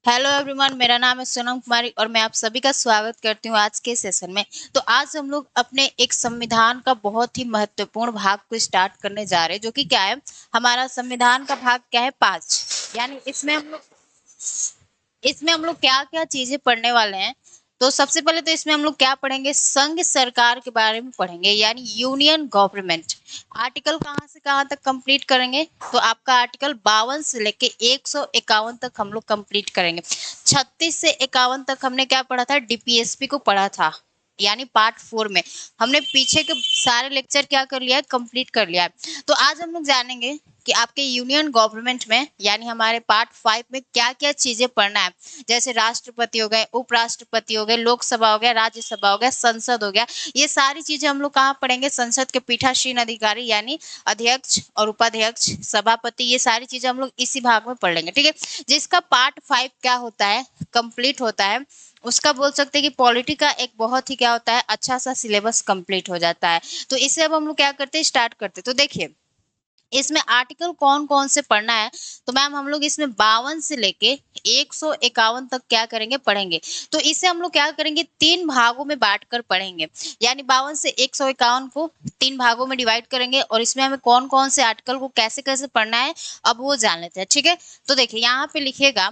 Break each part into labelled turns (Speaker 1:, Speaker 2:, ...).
Speaker 1: Hello everyone, मेरा नाम है सोनम कुमारी और मैं आप सभी का स्वागत करती हूँ आज के सेशन में। तो आज हम लोग अपने एक संविधान का बहुत ही महत्वपूर्ण भाग को स्टार्ट करने जा रहे हैं, जो कि क्या है, हमारा संविधान का भाग क्या है, 5। यानी इसमें हम लोग क्या क्या चीजें पढ़ने वाले हैं। तो सबसे पहले तो इसमें हम लोग क्या पढ़ेंगे, संघ सरकार के बारे में पढ़ेंगे, यानी यूनियन गवर्नमेंट। आर्टिकल कहाँ से कहाँ तक कंप्लीट करेंगे, तो आपका आर्टिकल 52 से लेके 151 तक हम लोग कंप्लीट करेंगे। 36 से 51 तक हमने क्या पढ़ा था, डीपीएसपी को पढ़ा था, यानी पार्ट 4 में। हमने पीछे के सारे लेक्चर क्या कर लिया है, कंप्लीट कर लिया है। तो आज हम लोग जानेंगे कि आपके यूनियन गवर्नमेंट में, यानी हमारे पार्ट 5 में क्या क्या चीजें पढ़ना है। जैसे राष्ट्रपति हो गए, उपराष्ट्रपति हो गए, लोकसभा हो गया, राज्यसभा हो गया, संसद हो गया। ये सारी चीजें हम लोग कहाँ पढ़ेंगे, संसद के पीठासीन अधिकारी यानी अध्यक्ष और उपाध्यक्ष, सभापति, ये सारी चीजें हम लोग इसी भाग में पढ़ लेंगे। ठीक है, जिसका पार्ट 5 क्या होता है, कंप्लीट होता है, उसका बोल सकते हैं कि पॉलिटी का एक बहुत ही क्या होता है, अच्छा सा सिलेबस कंप्लीट हो जाता है। तो इसे अब हम लोग क्या करते हैं, स्टार्ट करते हैं। तो देखिए, इसमें आर्टिकल कौन कौन से पढ़ना है। तो मैम हम लोग इसमें 52 से लेके 151 तक क्या करेंगे, पढ़ेंगे। तो इसे हम लोग क्या करेंगे, 3 भागों में बांटकर पढ़ेंगे। यानी 52 से 151 को 3 भागों में डिवाइड करेंगे, और इसमें हमें कौन कौन से आर्टिकल को कैसे कैसे पढ़ना है, अब वो जान लेते हैं। ठीक है, तो देखिए यहाँ पे लिखिएगा,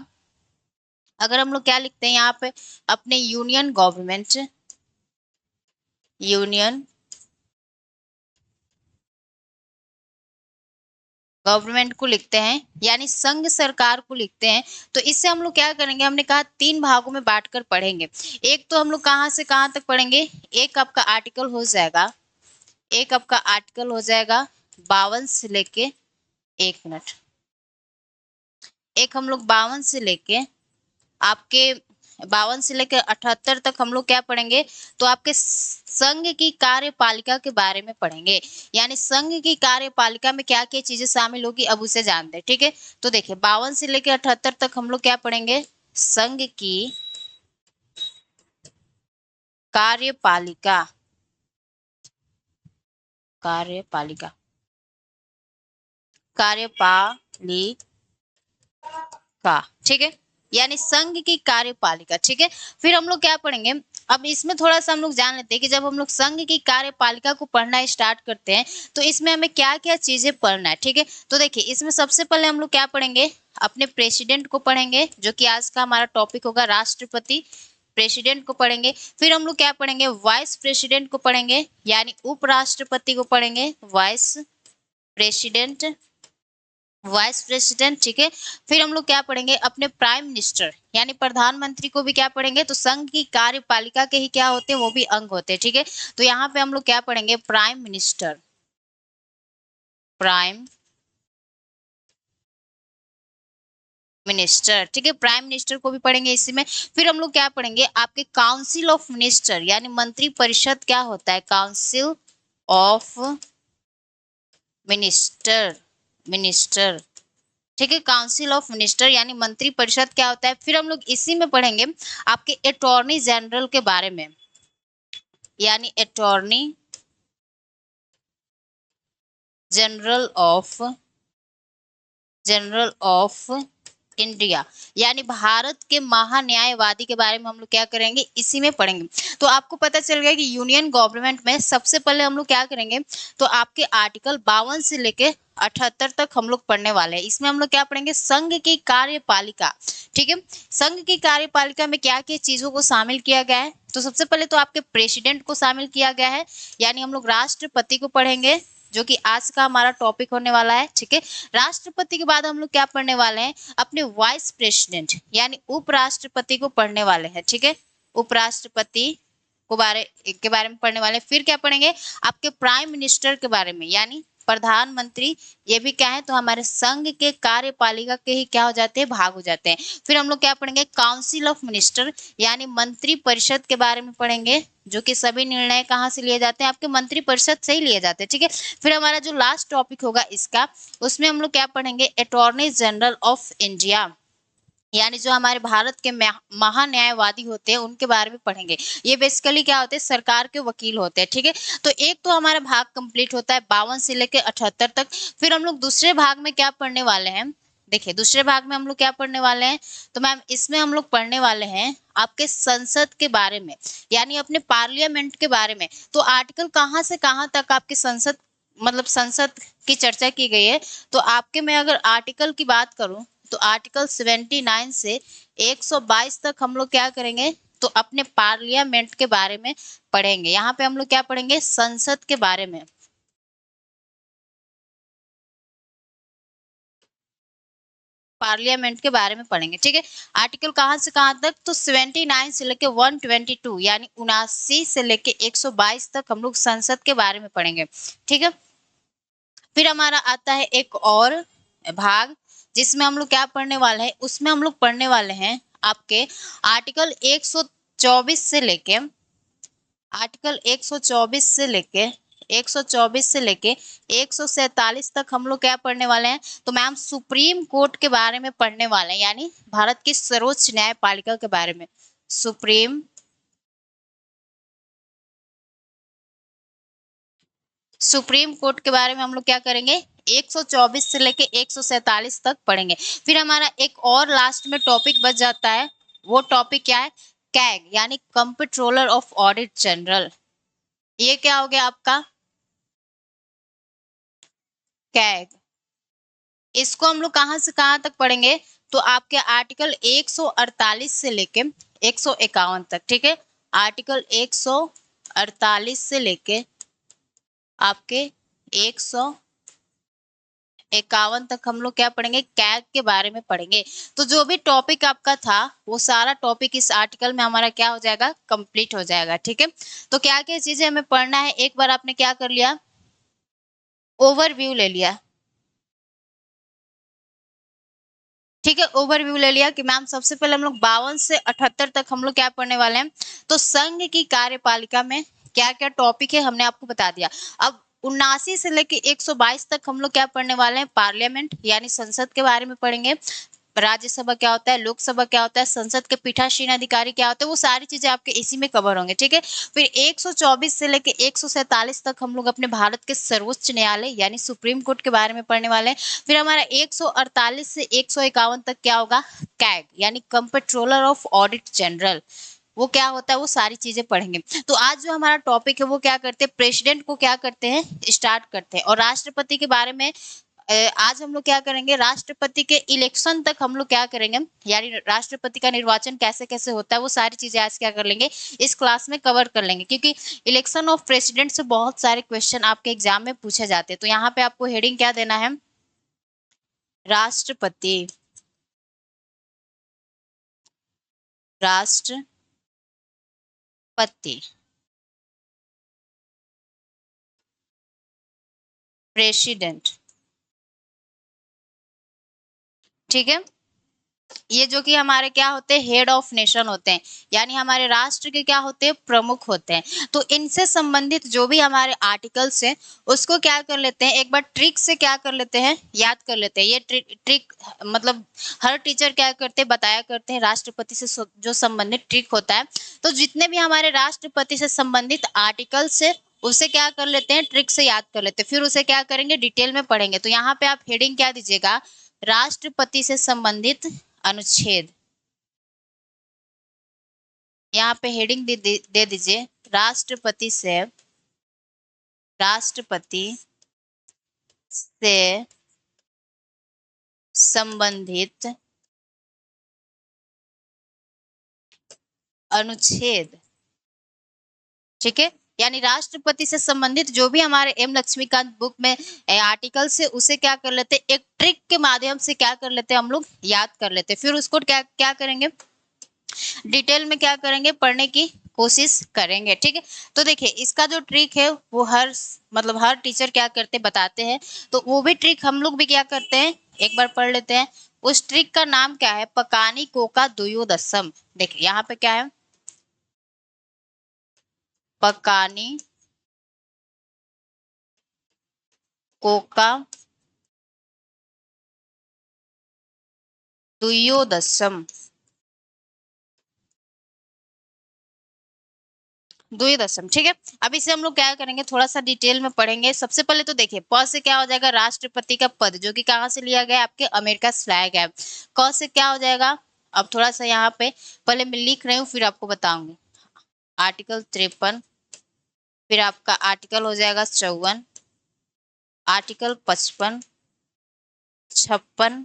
Speaker 1: अगर हम लोग क्या लिखते हैं यहाँ पे, अपने यूनियन गवर्नमेंट को लिखते हैं, यानी संघ सरकार को लिखते हैं। तो इससे हम लोग क्या करेंगे, हमने कहा 3 भागों में बांटकर पढ़ेंगे। एक तो हम लोग कहाँ से कहाँ तक पढ़ेंगे, एक आपका आर्टिकल हो जाएगा, 52 से लेके, 1 मिनट, एक हम लोग 52 से लेके आपके 78 तक हम लोग क्या पढ़ेंगे, तो आपके संघ की कार्यपालिका के बारे में पढ़ेंगे। यानी संघ की कार्यपालिका में क्या क्या चीजें शामिल होगी, अब उसे जानते हैं। ठीक है, तो देखिए 52 से लेकर 78 तक हम लोग क्या पढ़ेंगे, संघ की कार्यपालिका, कार्यपालिका, कार्यपालिका। ठीक है, यानी संघ की कार्यपालिका। ठीक है, फिर हम लोग क्या पढ़ेंगे, अब इसमें थोड़ा सा हम लोग जान लेते हैं कि जब हम लोग संघ की कार्यपालिका को पढ़ना स्टार्ट करते हैं, तो इसमें हमें क्या क्या चीजें पढ़ना है। ठीक है, तो देखिए इसमें सबसे पहले हम लोग क्या पढ़ेंगे, अपने प्रेसिडेंट को पढ़ेंगे, जो कि आज का हमारा टॉपिक होगा, राष्ट्रपति। प्रेसिडेंट को पढ़ेंगे, फिर हम लोग क्या पढ़ेंगे, वाइस प्रेसिडेंट को पढ़ेंगे, यानी उपराष्ट्रपति को पढ़ेंगे, प्रेसिडेंट वाइस प्रेसिडेंट। ठीक है, फिर हम लोग क्या पढ़ेंगे, अपने प्राइम मिनिस्टर यानी प्रधानमंत्री को भी क्या पढ़ेंगे। तो संघ की कार्यपालिका के ही क्या होते हैं, वो भी अंग होते हैं। ठीक है, तो यहाँ पे हम लोग क्या पढ़ेंगे, प्राइम मिनिस्टर, ठीक है, प्राइम मिनिस्टर को भी पढ़ेंगे इसी में। फिर हम लोग क्या पढ़ेंगे, आपके काउंसिल ऑफ मिनिस्टर, यानी मंत्री परिषद क्या होता है, काउंसिल ऑफ मिनिस्टर। ठीक है, काउंसिल ऑफ मिनिस्टर यानी मंत्री परिषद क्या होता है। फिर हम लोग इसी में पढ़ेंगे आपके अटॉर्नी जनरल के बारे में, यानी अटॉर्नी जनरल ऑफ इंडिया, यानी भारत के महान्यायवादी के बारे में हम लोग क्या करेंगे, इसी में पढ़ेंगे। तो आपको पता चल गया कि यूनियन गवर्नमेंट में सबसे पहले हम लोग क्या करेंगे, तो आपके आर्टिकल 52 से लेके 78 तक हम लोग पढ़ने वाले हैं। इसमें हम लोग क्या पढ़ेंगे, संघ की कार्यपालिका। ठीक है, संघ की कार्यपालिका में क्या क्या चीजों को शामिल किया गया है। तो सबसे पहले तो आपके प्रेसिडेंट को शामिल किया गया है, यानी हम लोग राष्ट्रपति को पढ़ेंगे, जो कि आज का हमारा टॉपिक होने वाला है। ठीक है, राष्ट्रपति के बाद हम लोग क्या पढ़ने वाले हैं, अपने वाइस प्रेसिडेंट यानी उपराष्ट्रपति को पढ़ने वाले हैं। ठीक है, उपराष्ट्रपति के बारे में पढ़ने वाले हैं। फिर क्या पढ़ेंगे, आपके प्राइम मिनिस्टर के बारे में, यानी प्रधानमंत्री। ये भी क्या है, तो हमारे संघ के कार्यपालिका के ही क्या हो जाते हैं, भाग हो जाते हैं। फिर हम लोग क्या पढ़ेंगे, काउंसिल ऑफ मिनिस्टर, यानी मंत्री परिषद के बारे में पढ़ेंगे, जो कि सभी निर्णय कहाँ से लिए जाते हैं, आपके मंत्री परिषद से ही लिए जाते हैं। ठीक है, फिर हमारा जो लास्ट टॉपिक होगा इसका, उसमें हम लोग क्या पढ़ेंगे, अटॉर्नी जनरल ऑफ इंडिया, यानी जो हमारे भारत के महान्यायवादी होते हैं उनके बारे में पढ़ेंगे। ये बेसिकली क्या होते हैं, सरकार के वकील होते हैं। ठीक है, तो एक तो हमारा भाग कंप्लीट होता है 52 से लेकर 78 तक। फिर हम लोग दूसरे भाग में क्या पढ़ने वाले हैं, देखिए दूसरे भाग में हम लोग क्या पढ़ने वाले हैं, तो मैम इसमें हम लोग पढ़ने वाले हैं आपके संसद के बारे में, यानी अपने पार्लियामेंट के बारे में। तो आर्टिकल कहाँ से कहाँ तक आपकी संसद मतलब संसद की चर्चा की गई है। तो आपके मैं अगर आर्टिकल की बात करूं तो आर्टिकल 79 से 122 तक हम लोग क्या करेंगे, तो अपने पार्लियामेंट के बारे में पढ़ेंगे। यहाँ पे हम लोग क्या पढ़ेंगे, संसद के बारे में, पार्लियामेंट के बारे में पढ़ेंगे। ठीक है, आर्टिकल कहाँ से कहाँ तक, तो 79 से लेके 122 यानी 79 से लेके 122 तक हम लोग संसद के बारे में पढ़ेंगे। ठीक है, फिर हमारा आता है एक और भाग जिसमें हम लोग क्या पढ़ने वाले हैं, उसमें हम लोग पढ़ने वाले हैं आपके आर्टिकल 124 से लेके, आर्टिकल 124 से लेके 124 से लेके 147 तक हम लोग क्या पढ़ने वाले हैं, तो मैम सुप्रीम कोर्ट के बारे में पढ़ने वाले हैं, यानी भारत की सर्वोच्च न्यायपालिका के बारे में। सुप्रीम कोर्ट के बारे में हम लोग क्या करेंगे, 124 से लेके 147 तक पढ़ेंगे। फिर हमारा एक और लास्ट में टॉपिक बच जाता है, वो टॉपिक क्या है, कैग यानी कंप्ट्रोलर ऑफ ऑडिट जनरल। ये क्या हो गया आपका कैग। इसको हम लोग कहाँ से कहाँ तक पढ़ेंगे, तो आपके आर्टिकल 148 से लेके 151 तक। ठीक है, आर्टिकल 148 से लेके आपके 151 तक हम लोग क्या पढ़ेंगे, कैग के बारे में पढ़ेंगे। तो जो भी टॉपिक आपका था वो सारा टॉपिक इस आर्टिकल में हमारा क्या हो जाएगा, कंप्लीट हो जाएगा। ठीक है, तो क्या क्या चीजें हमें पढ़ना है, एक बार आपने क्या कर लिया, ओवरव्यू ले लिया। ठीक है, ओवरव्यू ले लिया कि मैम सबसे पहले हम लोग 52 से 78 तक हम लोग क्या पढ़ने वाले हैं, तो संघ की कार्यपालिका में क्या क्या टॉपिक है हमने आपको बता दिया। अब 79 से लेके 122 तक हम लोग क्या पढ़ने वाले हैं, पार्लियामेंट यानी संसद के बारे में पढ़ेंगे। राज्यसभा क्या होता है, लोकसभा क्या होता है, संसद के पीठासीन अधिकारी क्या होते हैं, वो सारी चीजें आपके इसी में कवर होंगे। ठीक है, फिर 124 से लेके 147 तक हम लोग अपने भारत के सर्वोच्च न्यायालय यानी सुप्रीम कोर्ट के बारे में पढ़ने वाले हैं। फिर हमारा 148 से 151 तक क्या होगा, कैग यानी कंप्ट्रोलर ऑफ ऑडिट जनरल, वो क्या होता है, वो सारी चीजें पढ़ेंगे। तो आज जो हमारा टॉपिक है वो क्या करते हैं, प्रेसिडेंट को क्या करते हैं, स्टार्ट करते हैं, और राष्ट्रपति के बारे में आज हम लोग क्या करेंगे, राष्ट्रपति के इलेक्शन तक हम लोग क्या करेंगे, यानी राष्ट्रपति का निर्वाचन कैसे कैसे होता है वो सारी चीजें आज क्या कर लेंगे, इस क्लास में कवर कर लेंगे। क्योंकि इलेक्शन ऑफ प्रेसिडेंट से बहुत सारे क्वेश्चन आपके एग्जाम में पूछे जाते हैं। तो यहाँ पे आपको हेडिंग क्या देना है, राष्ट्रपति, राष्ट्रपति, प्रेसिडेंट। ठीक है, ये जो कि हमारे क्या होते हैं, हेड ऑफ नेशन होते हैं, यानी हमारे राष्ट्र के क्या होते हैं, प्रमुख होते हैं। तो इनसे संबंधित जो भी हमारे आर्टिकल्स हैं उसको क्या कर लेते हैं, एक बार ट्रिक से क्या कर लेते हैं, याद कर लेते हैं। ये ट्रिक मतलब हर टीचर क्या करते हैं, बताया करते हैं राष्ट्रपति से जो संबंधित ट्रिक होता है। तो जितने भी हमारे राष्ट्रपति से संबंधित आर्टिकल्स है उसे क्या कर लेते हैं, ट्रिक से याद कर लेते हैं, फिर उसे क्या करेंगे, डिटेल में पढ़ेंगे। तो यहाँ पे आप हेडिंग क्या दीजिएगा, राष्ट्रपति से संबंधित अनुच्छेद। यहाँ पे हेडिंग दे दीजिए, राष्ट्रपति से, राष्ट्रपति से संबंधित अनुच्छेद। ठीक है, यानी राष्ट्रपति से संबंधित जो भी हमारे एम लक्ष्मीकांत बुक में आर्टिकल से उसे क्या कर लेते हैं, एक ट्रिक के माध्यम से क्या कर लेते हैं, हम लोग याद कर लेते हैं। फिर उसको क्या क्या करेंगे, डिटेल में क्या करेंगे, पढ़ने की कोशिश करेंगे। ठीक है, तो देखिए इसका जो ट्रिक है वो हर मतलब हर टीचर क्या करते बताते हैं, तो वो भी ट्रिक हम लोग भी क्या करते हैं, एक बार पढ़ लेते हैं। उस ट्रिक का नाम क्या है, पकानी कोका दुयोदशम। देखिए यहाँ पे क्या है, पकानी कोका दुयोदशम। द्विदशम, ठीक है। अब इसे हम लोग क्या करेंगे, थोड़ा सा डिटेल में पढ़ेंगे। सबसे पहले तो देखिए, प से क्या हो जाएगा, राष्ट्रपति का पद, जो कि कहाँ से लिया गया है, आपके अमेरिका से लाया गया है। क से क्या हो जाएगा, अब थोड़ा सा यहाँ पे पहले मैं लिख रही हूँ फिर आपको बताऊंगी। आर्टिकल 53, फिर आपका आर्टिकल हो जाएगा 54, आर्टिकल 55, 56,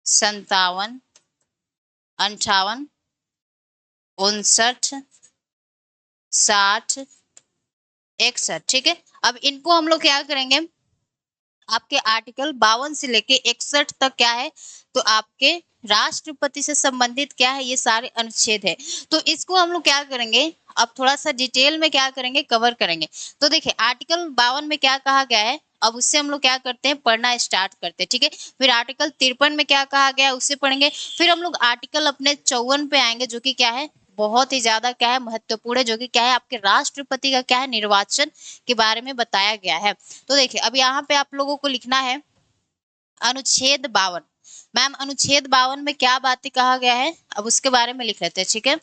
Speaker 1: 57, 58, 59, 60, 61, ठीक है। अब इनको हम लोग क्या करेंगे, आपके आर्टिकल 52 से लेके 61 तक क्या है, तो आपके राष्ट्रपति से संबंधित क्या है, ये सारे अनुच्छेद है। तो इसको हम लोग क्या करेंगे, अब थोड़ा सा डिटेल में क्या करेंगे, कवर करेंगे। तो देखिए, आर्टिकल 52 में क्या कहा गया है, अब उससे हम लोग क्या करते हैं, पढ़ना स्टार्ट करते हैं, ठीक है। फिर आर्टिकल 53 में क्या कहा गया है, उससे पढ़ेंगे। फिर हम लोग आर्टिकल अपने 54 पे आएंगे, जो कि क्या है, बहुत ही ज्यादा क्या है, महत्वपूर्ण है, जो कि क्या है, आपके राष्ट्रपति का क्या है, निर्वाचन के बारे में बताया गया है। तो देखिए, अब यहाँ पे आप लोगों को लिखना है अनुच्छेद 52। मैम, अनुच्छेद 52 में क्या बातें कहा गया है, अब उसके बारे में लिख लेते हैं, ठीक है।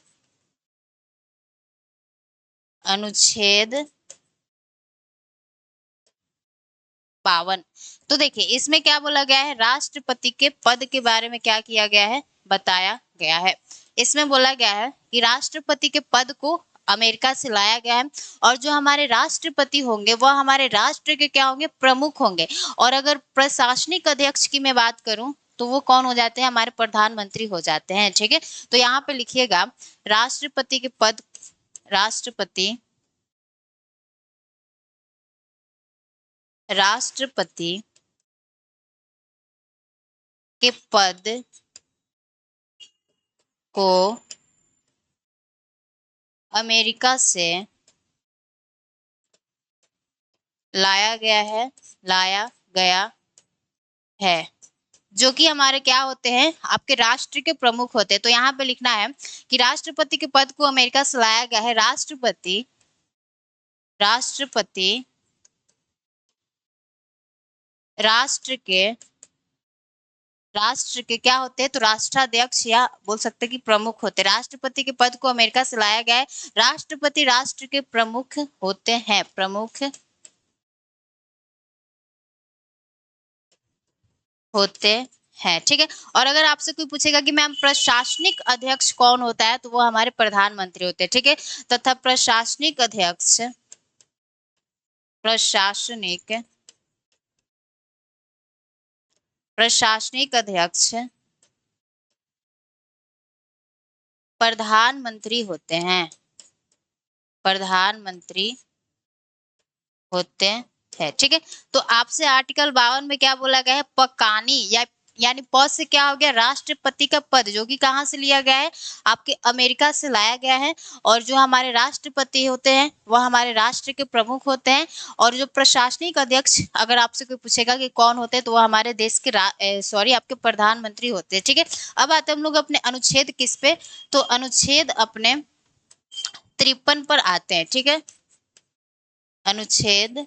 Speaker 1: अनुच्छेद 52, तो देखिए इसमें क्या बोला गया है, राष्ट्रपति के पद के बारे में क्या किया गया है, बताया गया है। इसमें बोला गया है कि राष्ट्रपति के पद को अमेरिका से लाया गया है, और जो हमारे राष्ट्रपति होंगे वह हमारे राष्ट्र के क्या होंगे, प्रमुख होंगे। और अगर प्रशासनिक अध्यक्ष की मैं बात करूं, तो वो कौन हो जाते हैं, हमारे प्रधानमंत्री हो जाते हैं, ठीक है। तो यहाँ पे लिखिएगा, राष्ट्रपति के पद, राष्ट्रपति, राष्ट्रपति के पद को अमेरिका से लाया गया है, लाया गया है, जो कि हमारे क्या होते हैं, आपके राष्ट्र के प्रमुख होते हैं। तो यहाँ पे लिखना है कि राष्ट्रपति के पद को अमेरिका से लाया गया है, राष्ट्रपति, राष्ट्रपति राष्ट्र के, राष्ट्र के क्या होते हैं, तो राष्ट्राध्यक्ष या बोल सकते हैं कि प्रमुख होते हैं। राष्ट्रपति के पद को अमेरिका से लाया गया है, राष्ट्रपति राष्ट्र के प्रमुख होते हैं, प्रमुख होते हैं, ठीक है। और अगर आपसे कोई पूछेगा कि मैम प्रशासनिक अध्यक्ष कौन होता है, तो वो हमारे प्रधानमंत्री होते हैं, ठीक है। तथा प्रशासनिक अध्यक्ष, प्रशासनिक, प्रशासनिक अध्यक्ष प्रधानमंत्री होते हैं, प्रधानमंत्री होते हैं, ठीक है। तो आपसे आर्टिकल 52 में क्या बोला गया है, पकानी या यानी प से क्या हो गया, राष्ट्रपति का पद, जो कि कहाँ से लिया गया है, आपके अमेरिका से लाया गया है। और जो हमारे राष्ट्रपति होते हैं वह हमारे राष्ट्र के प्रमुख होते हैं। और जो प्रशासनिक अध्यक्ष, अगर आपसे कोई पूछेगा कि कौन होते हैं, तो वह हमारे देश के सॉरी आपके प्रधानमंत्री होते हैं, ठीक है। अब आते हम लोग अपने अनुच्छेद किस पे, तो अनुच्छेद अपने 53 पर आते हैं, ठीक है। अनुच्छेद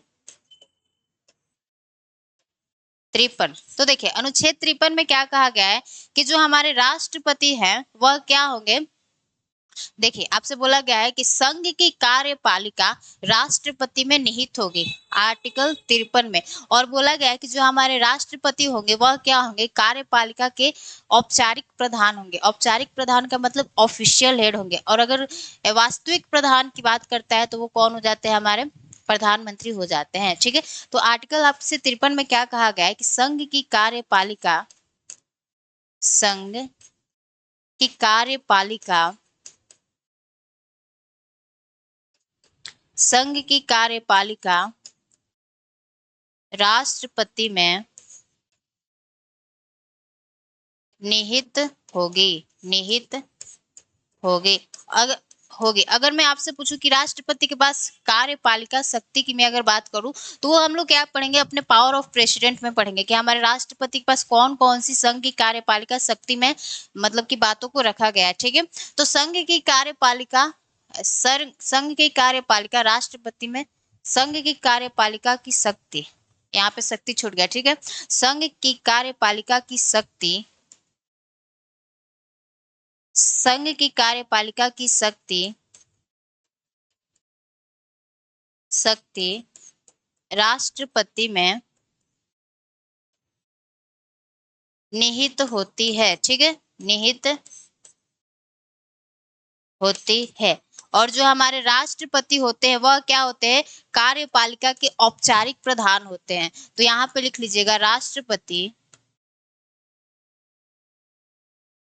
Speaker 1: 53, तो देखिए अनुच्छेद 53 में क्या कहा गया है कि जो हमारे राष्ट्रपति हैं वह क्या होंगे, देखिए आपसे बोला गया है कि संघ की कार्यपालिका राष्ट्रपति में निहित होगी, आर्टिकल 53 में। और बोला गया है कि जो हमारे राष्ट्रपति होंगे वह क्या होंगे, कार्यपालिका के औपचारिक प्रधान होंगे। औपचारिक प्रधान का मतलब ऑफिशियल हेड होंगे। और अगर वास्तविक प्रधान की बात करता है, तो वो कौन हो जाते हैं, हमारे प्रधानमंत्री हो जाते हैं, ठीक है। तो आर्टिकल आपसे 53 में क्या कहा गया है कि संघ की कार्यपालिका, संघ की कार्यपालिका, संघ की कार्यपालिका राष्ट्रपति में निहित होगी, निहित होगी। अगर होगी, अगर मैं आपसे पूछूं कि राष्ट्रपति के पास कार्यपालिका शक्ति की मैं अगर बात करूं, तो वो हम लोग क्या पढ़ेंगे, अपने पावर ऑफ प्रेसिडेंट में पढ़ेंगे कि हमारे राष्ट्रपति के पास कौन कौन सी संघ की कार्यपालिका शक्ति में मतलब की बातों को रखा गया है, ठीक है। तो संघ की कार्यपालिका, संघ की कार्यपालिका राष्ट्रपति में, संघ की कार्यपालिका की शक्ति, यहाँ पे शक्ति छूट गया, ठीक है। संघ की कार्यपालिका की शक्ति, संघ की कार्यपालिका की शक्ति शक्ति राष्ट्रपति में निहित होती है। ठीक है, निहित होती है। और जो हमारे राष्ट्रपति होते हैं वह क्या होते हैं, कार्यपालिका के औपचारिक प्रधान होते हैं। तो यहाँ पे लिख लीजिएगा, राष्ट्रपति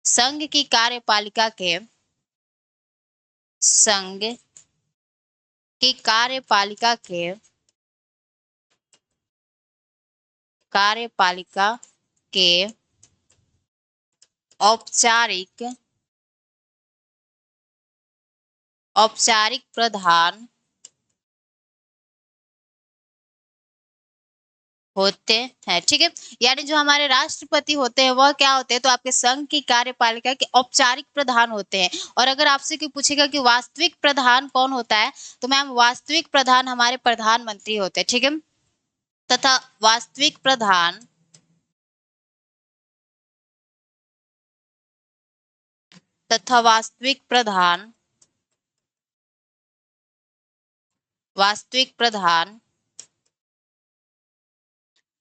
Speaker 1: संघ की कार्यपालिका के, संघ की कार्यपालिका के, कार्यपालिका के औपचारिक औपचारिक प्रधान होते हैं। ठीक है, यानी जो हमारे राष्ट्रपति होते हैं वह क्या होते हैं, तो आपके संघ की कार्यपालिका के औपचारिक प्रधान होते हैं। और अगर आपसे कोई पूछेगा कि वास्तविक प्रधान कौन होता है, तो मैम वास्तविक प्रधान हमारे प्रधानमंत्री होते हैं। ठीक है, तथा वास्तविक प्रधान तथा वास्तविक प्रधान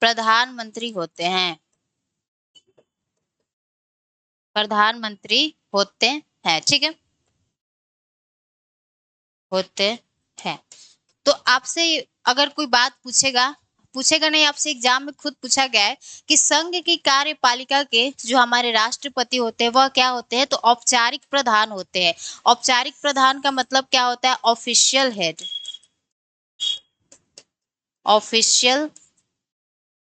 Speaker 1: प्रधानमंत्री होते हैं, प्रधानमंत्री होते हैं। ठीक है, होते हैं। तो आपसे अगर कोई बात पूछेगा, पूछेगा नहीं, आपसे एग्जाम में खुद पूछा गया है कि संघ की कार्यपालिका के जो हमारे राष्ट्रपति होते हैं वह क्या होते हैं, तो औपचारिक प्रधान होते हैं। औपचारिक प्रधान का मतलब क्या होता है, official head, official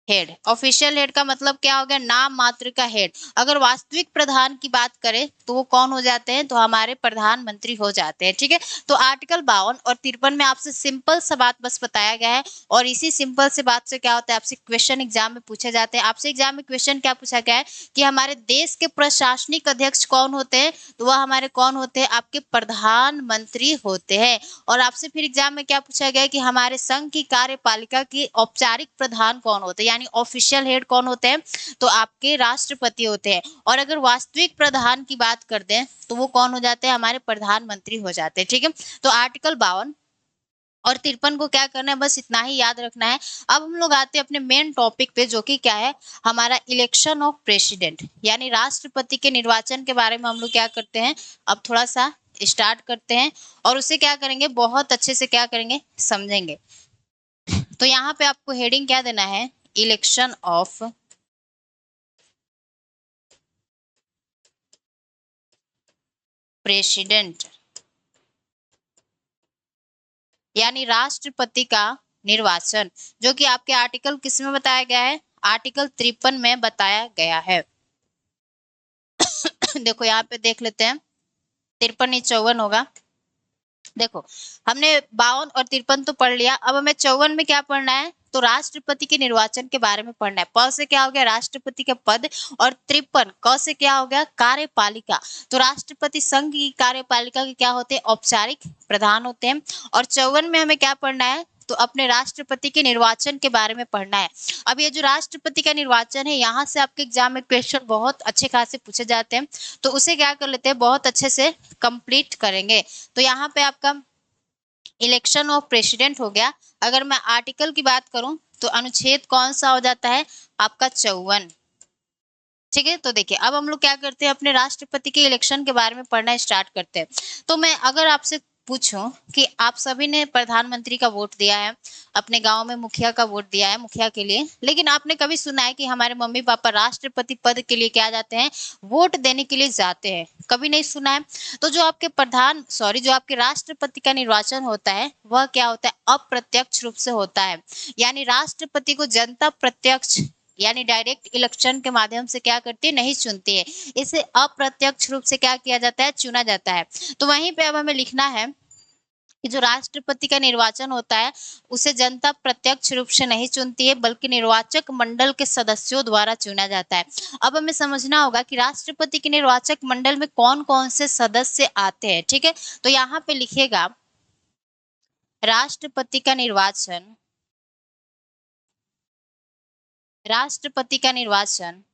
Speaker 1: head. Official head का मतलब क्या हो गया, नाम मात्र का हेड। अगर वास्तविक प्रधान की बात करें तो वो कौन हो जाते हैं, तो हमारे प्रधानमंत्री हो जाते हैं। ठीक है, तो आर्टिकल 52 और 53 में आपसे सिंपल सा बात बस बताया गया है। और इसी सिंपल से बात से क्या होता है, आपसे क्वेश्चन एग्जाम में पूछे जाते हैं। आपसे एग्जाम में क्वेश्चन क्या पूछा गया है कि हमारे देश के प्रशासनिक अध्यक्ष कौन होते हैं, तो वह हमारे कौन होते हैं, आपके प्रधानमंत्री होते हैं। और आपसे फिर एग्जाम में क्या पूछा गया है कि हमारे संघ की कार्यपालिका की औपचारिक प्रधान कौन होते हैं, यानी ऑफिशियल हेड कौन होते हैं, तो आपके राष्ट्रपति होते हैं। और अगर वास्तविक प्रधान की बात कर दें तो वो कौन हो जाते हैं, हमारे प्रधानमंत्री हो जाते हैं। ठीक है, तो आर्टिकल 52 और 53 को क्या करना है, बस इतना ही याद रखना है। अब हम लोग आते हैं अपने मेन टॉपिक पे, जो कि क्या है, हमारा इलेक्शन ऑफ प्रेसिडेंट, यानी राष्ट्रपति के निर्वाचन के बारे में हम लोग क्या करते हैं, अब थोड़ा सा स्टार्ट करते हैं। और उसे क्या करेंगे, बहुत अच्छे से क्या करेंगे, समझेंगे। तो यहाँ पे आपको हेडिंग क्या देना है, इलेक्शन ऑफ प्रेसिडेंट, यानी राष्ट्रपति का निर्वाचन, जो कि आपके आर्टिकल किस में बताया गया है, आर्टिकल 53 में बताया गया है। देखो यहाँ पे देख लेते हैं, 53 नहीं 54 होगा। देखो, हमने 52 और 53 तो पढ़ लिया, अब हमें 54 में क्या पढ़ना है, तो राष्ट्रपति के निर्वाचन के बारे में पढ़ना है। प से क्या हो गया, राष्ट्रपति का पद, और 53 क से क्या हो गया, कार्यपालिका। तो राष्ट्रपति संघ की कार्यपालिका के क्या होते हैं, औपचारिक प्रधान होते हैं। और 54 में हमें क्या पढ़ना है, तो अपने राष्ट्रपति के निर्वाचन के बारे में पढ़ना है। अब ये जो राष्ट्रपति का निर्वाचन है, यहाँ से आपके एग्जाम में क्वेश्चन बहुत अच्छे खासे पूछे जाते हैं, तो उसे क्या कर लेते हैं, बहुत अच्छे से कंप्लीट करेंगे। तो यहाँ पे आपका इलेक्शन ऑफ प्रेसिडेंट हो गया। अगर मैं आर्टिकल की बात करूं तो अनुच्छेद कौन सा हो जाता है, आपका 54। ठीक है, तो देखिए अब हम लोग क्या करते हैं, अपने राष्ट्रपति के इलेक्शन के बारे में पढ़ना स्टार्ट करते हैं। तो मैं अगर आपसे पूछूं कि आप सभी ने प्रधानमंत्री का वोट दिया है, अपने गांव में मुखिया का वोट दिया है, मुखिया के लिए, लेकिन आपने कभी सुना है कि हमारे मम्मी पापा राष्ट्रपति पद के लिए क्या जाते हैं, वोट देने के लिए जाते हैं, कभी नहीं सुना है। तो जो आपके जो आपके राष्ट्रपति का निर्वाचन होता है वह क्या होता है, अप्रत्यक्ष रूप से होता है। यानी राष्ट्रपति को जनता प्रत्यक्ष यानी डायरेक्ट इलेक्शन के माध्यम से क्या करती है, नहीं चुनती है। इसे अप्रत्यक्ष रूप से क्या किया जाता है, चुना जाता है। तो वहीं पे अब हमें लिखना है कि जो राष्ट्रपति का निर्वाचन होता है उसे जनता प्रत्यक्ष रूप से नहीं चुनती है, बल्कि निर्वाचक मंडल के सदस्यों द्वारा चुना जाता है। अब हमें समझना होगा कि राष्ट्रपति के निर्वाचक मंडल में कौन कौन से सदस्य आते हैं। ठीक है, तो यहाँ पे लिखिएगा, राष्ट्रपति का निर्वाचन, राष्ट्रपति का निर्वाचन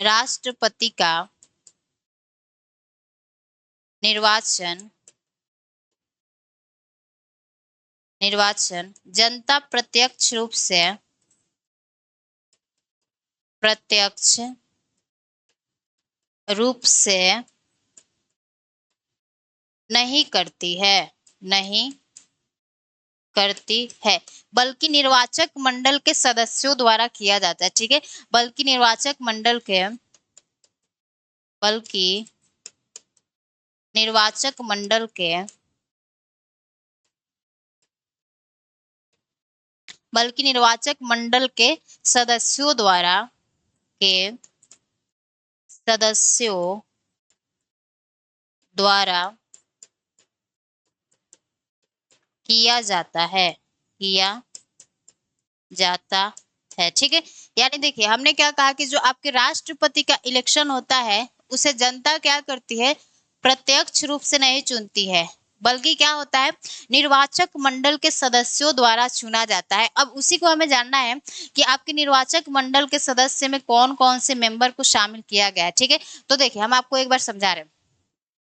Speaker 1: राष्ट्रपति का निर्वाचन निर्वाचन जनता प्रत्यक्ष रूप से नहीं करती है, नहीं करती है, बल्कि निर्वाचक मंडल के सदस्यों द्वारा किया जाता है। ठीक है, बल्कि निर्वाचक मंडल के बल्कि निर्वाचक मंडल के बल्कि निर्वाचक मंडल के सदस्यों द्वारा के सदस्यों द्वारा किया जाता है, किया जाता है। ठीक है, यानी देखिए हमने क्या कहा कि जो आपके राष्ट्रपति का इलेक्शन होता है उसे जनता क्या करती है, प्रत्यक्ष रूप से नहीं चुनती है, बल्कि क्या होता है, निर्वाचक मंडल के सदस्यों द्वारा चुना जाता है। अब उसी को हमें जानना है कि आपके निर्वाचक मंडल के सदस्य में कौन कौन से मेंबर को शामिल किया गया है। ठीक है, तो देखिए हम आपको एक बार समझा रहे हैं।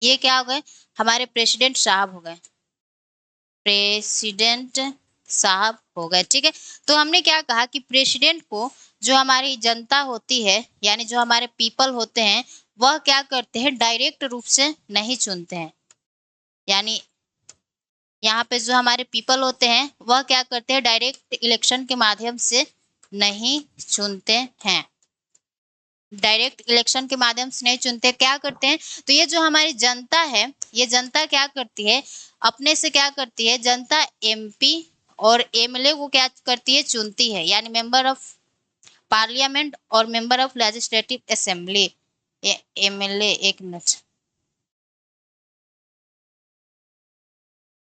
Speaker 1: ये क्या हो गए, हमारे प्रेसिडेंट साहब हो गए, प्रेसिडेंट साहब हो गए। ठीक है, तो हमने क्या कहा कि प्रेसिडेंट को जो हमारी जनता होती है यानी जो हमारे पीपल होते हैं वह क्या करते हैं, डायरेक्ट रूप से नहीं चुनते हैं, यानी यहाँ पे जो हमारे पीपल होते हैं वह क्या करते हैं, डायरेक्ट इलेक्शन के माध्यम से नहीं चुनते हैं, डायरेक्ट इलेक्शन के माध्यम से नहीं चुनते, क्या करते हैं, तो ये जो हमारी जनता है ये जनता क्या करती है, अपने से क्या करती है, जनता एमपी और एमएलए को क्या करती है, चुनती है, यानी मेंबर ऑफ पार्लियामेंट और member of legislative assembly. MLA, एक मिनट,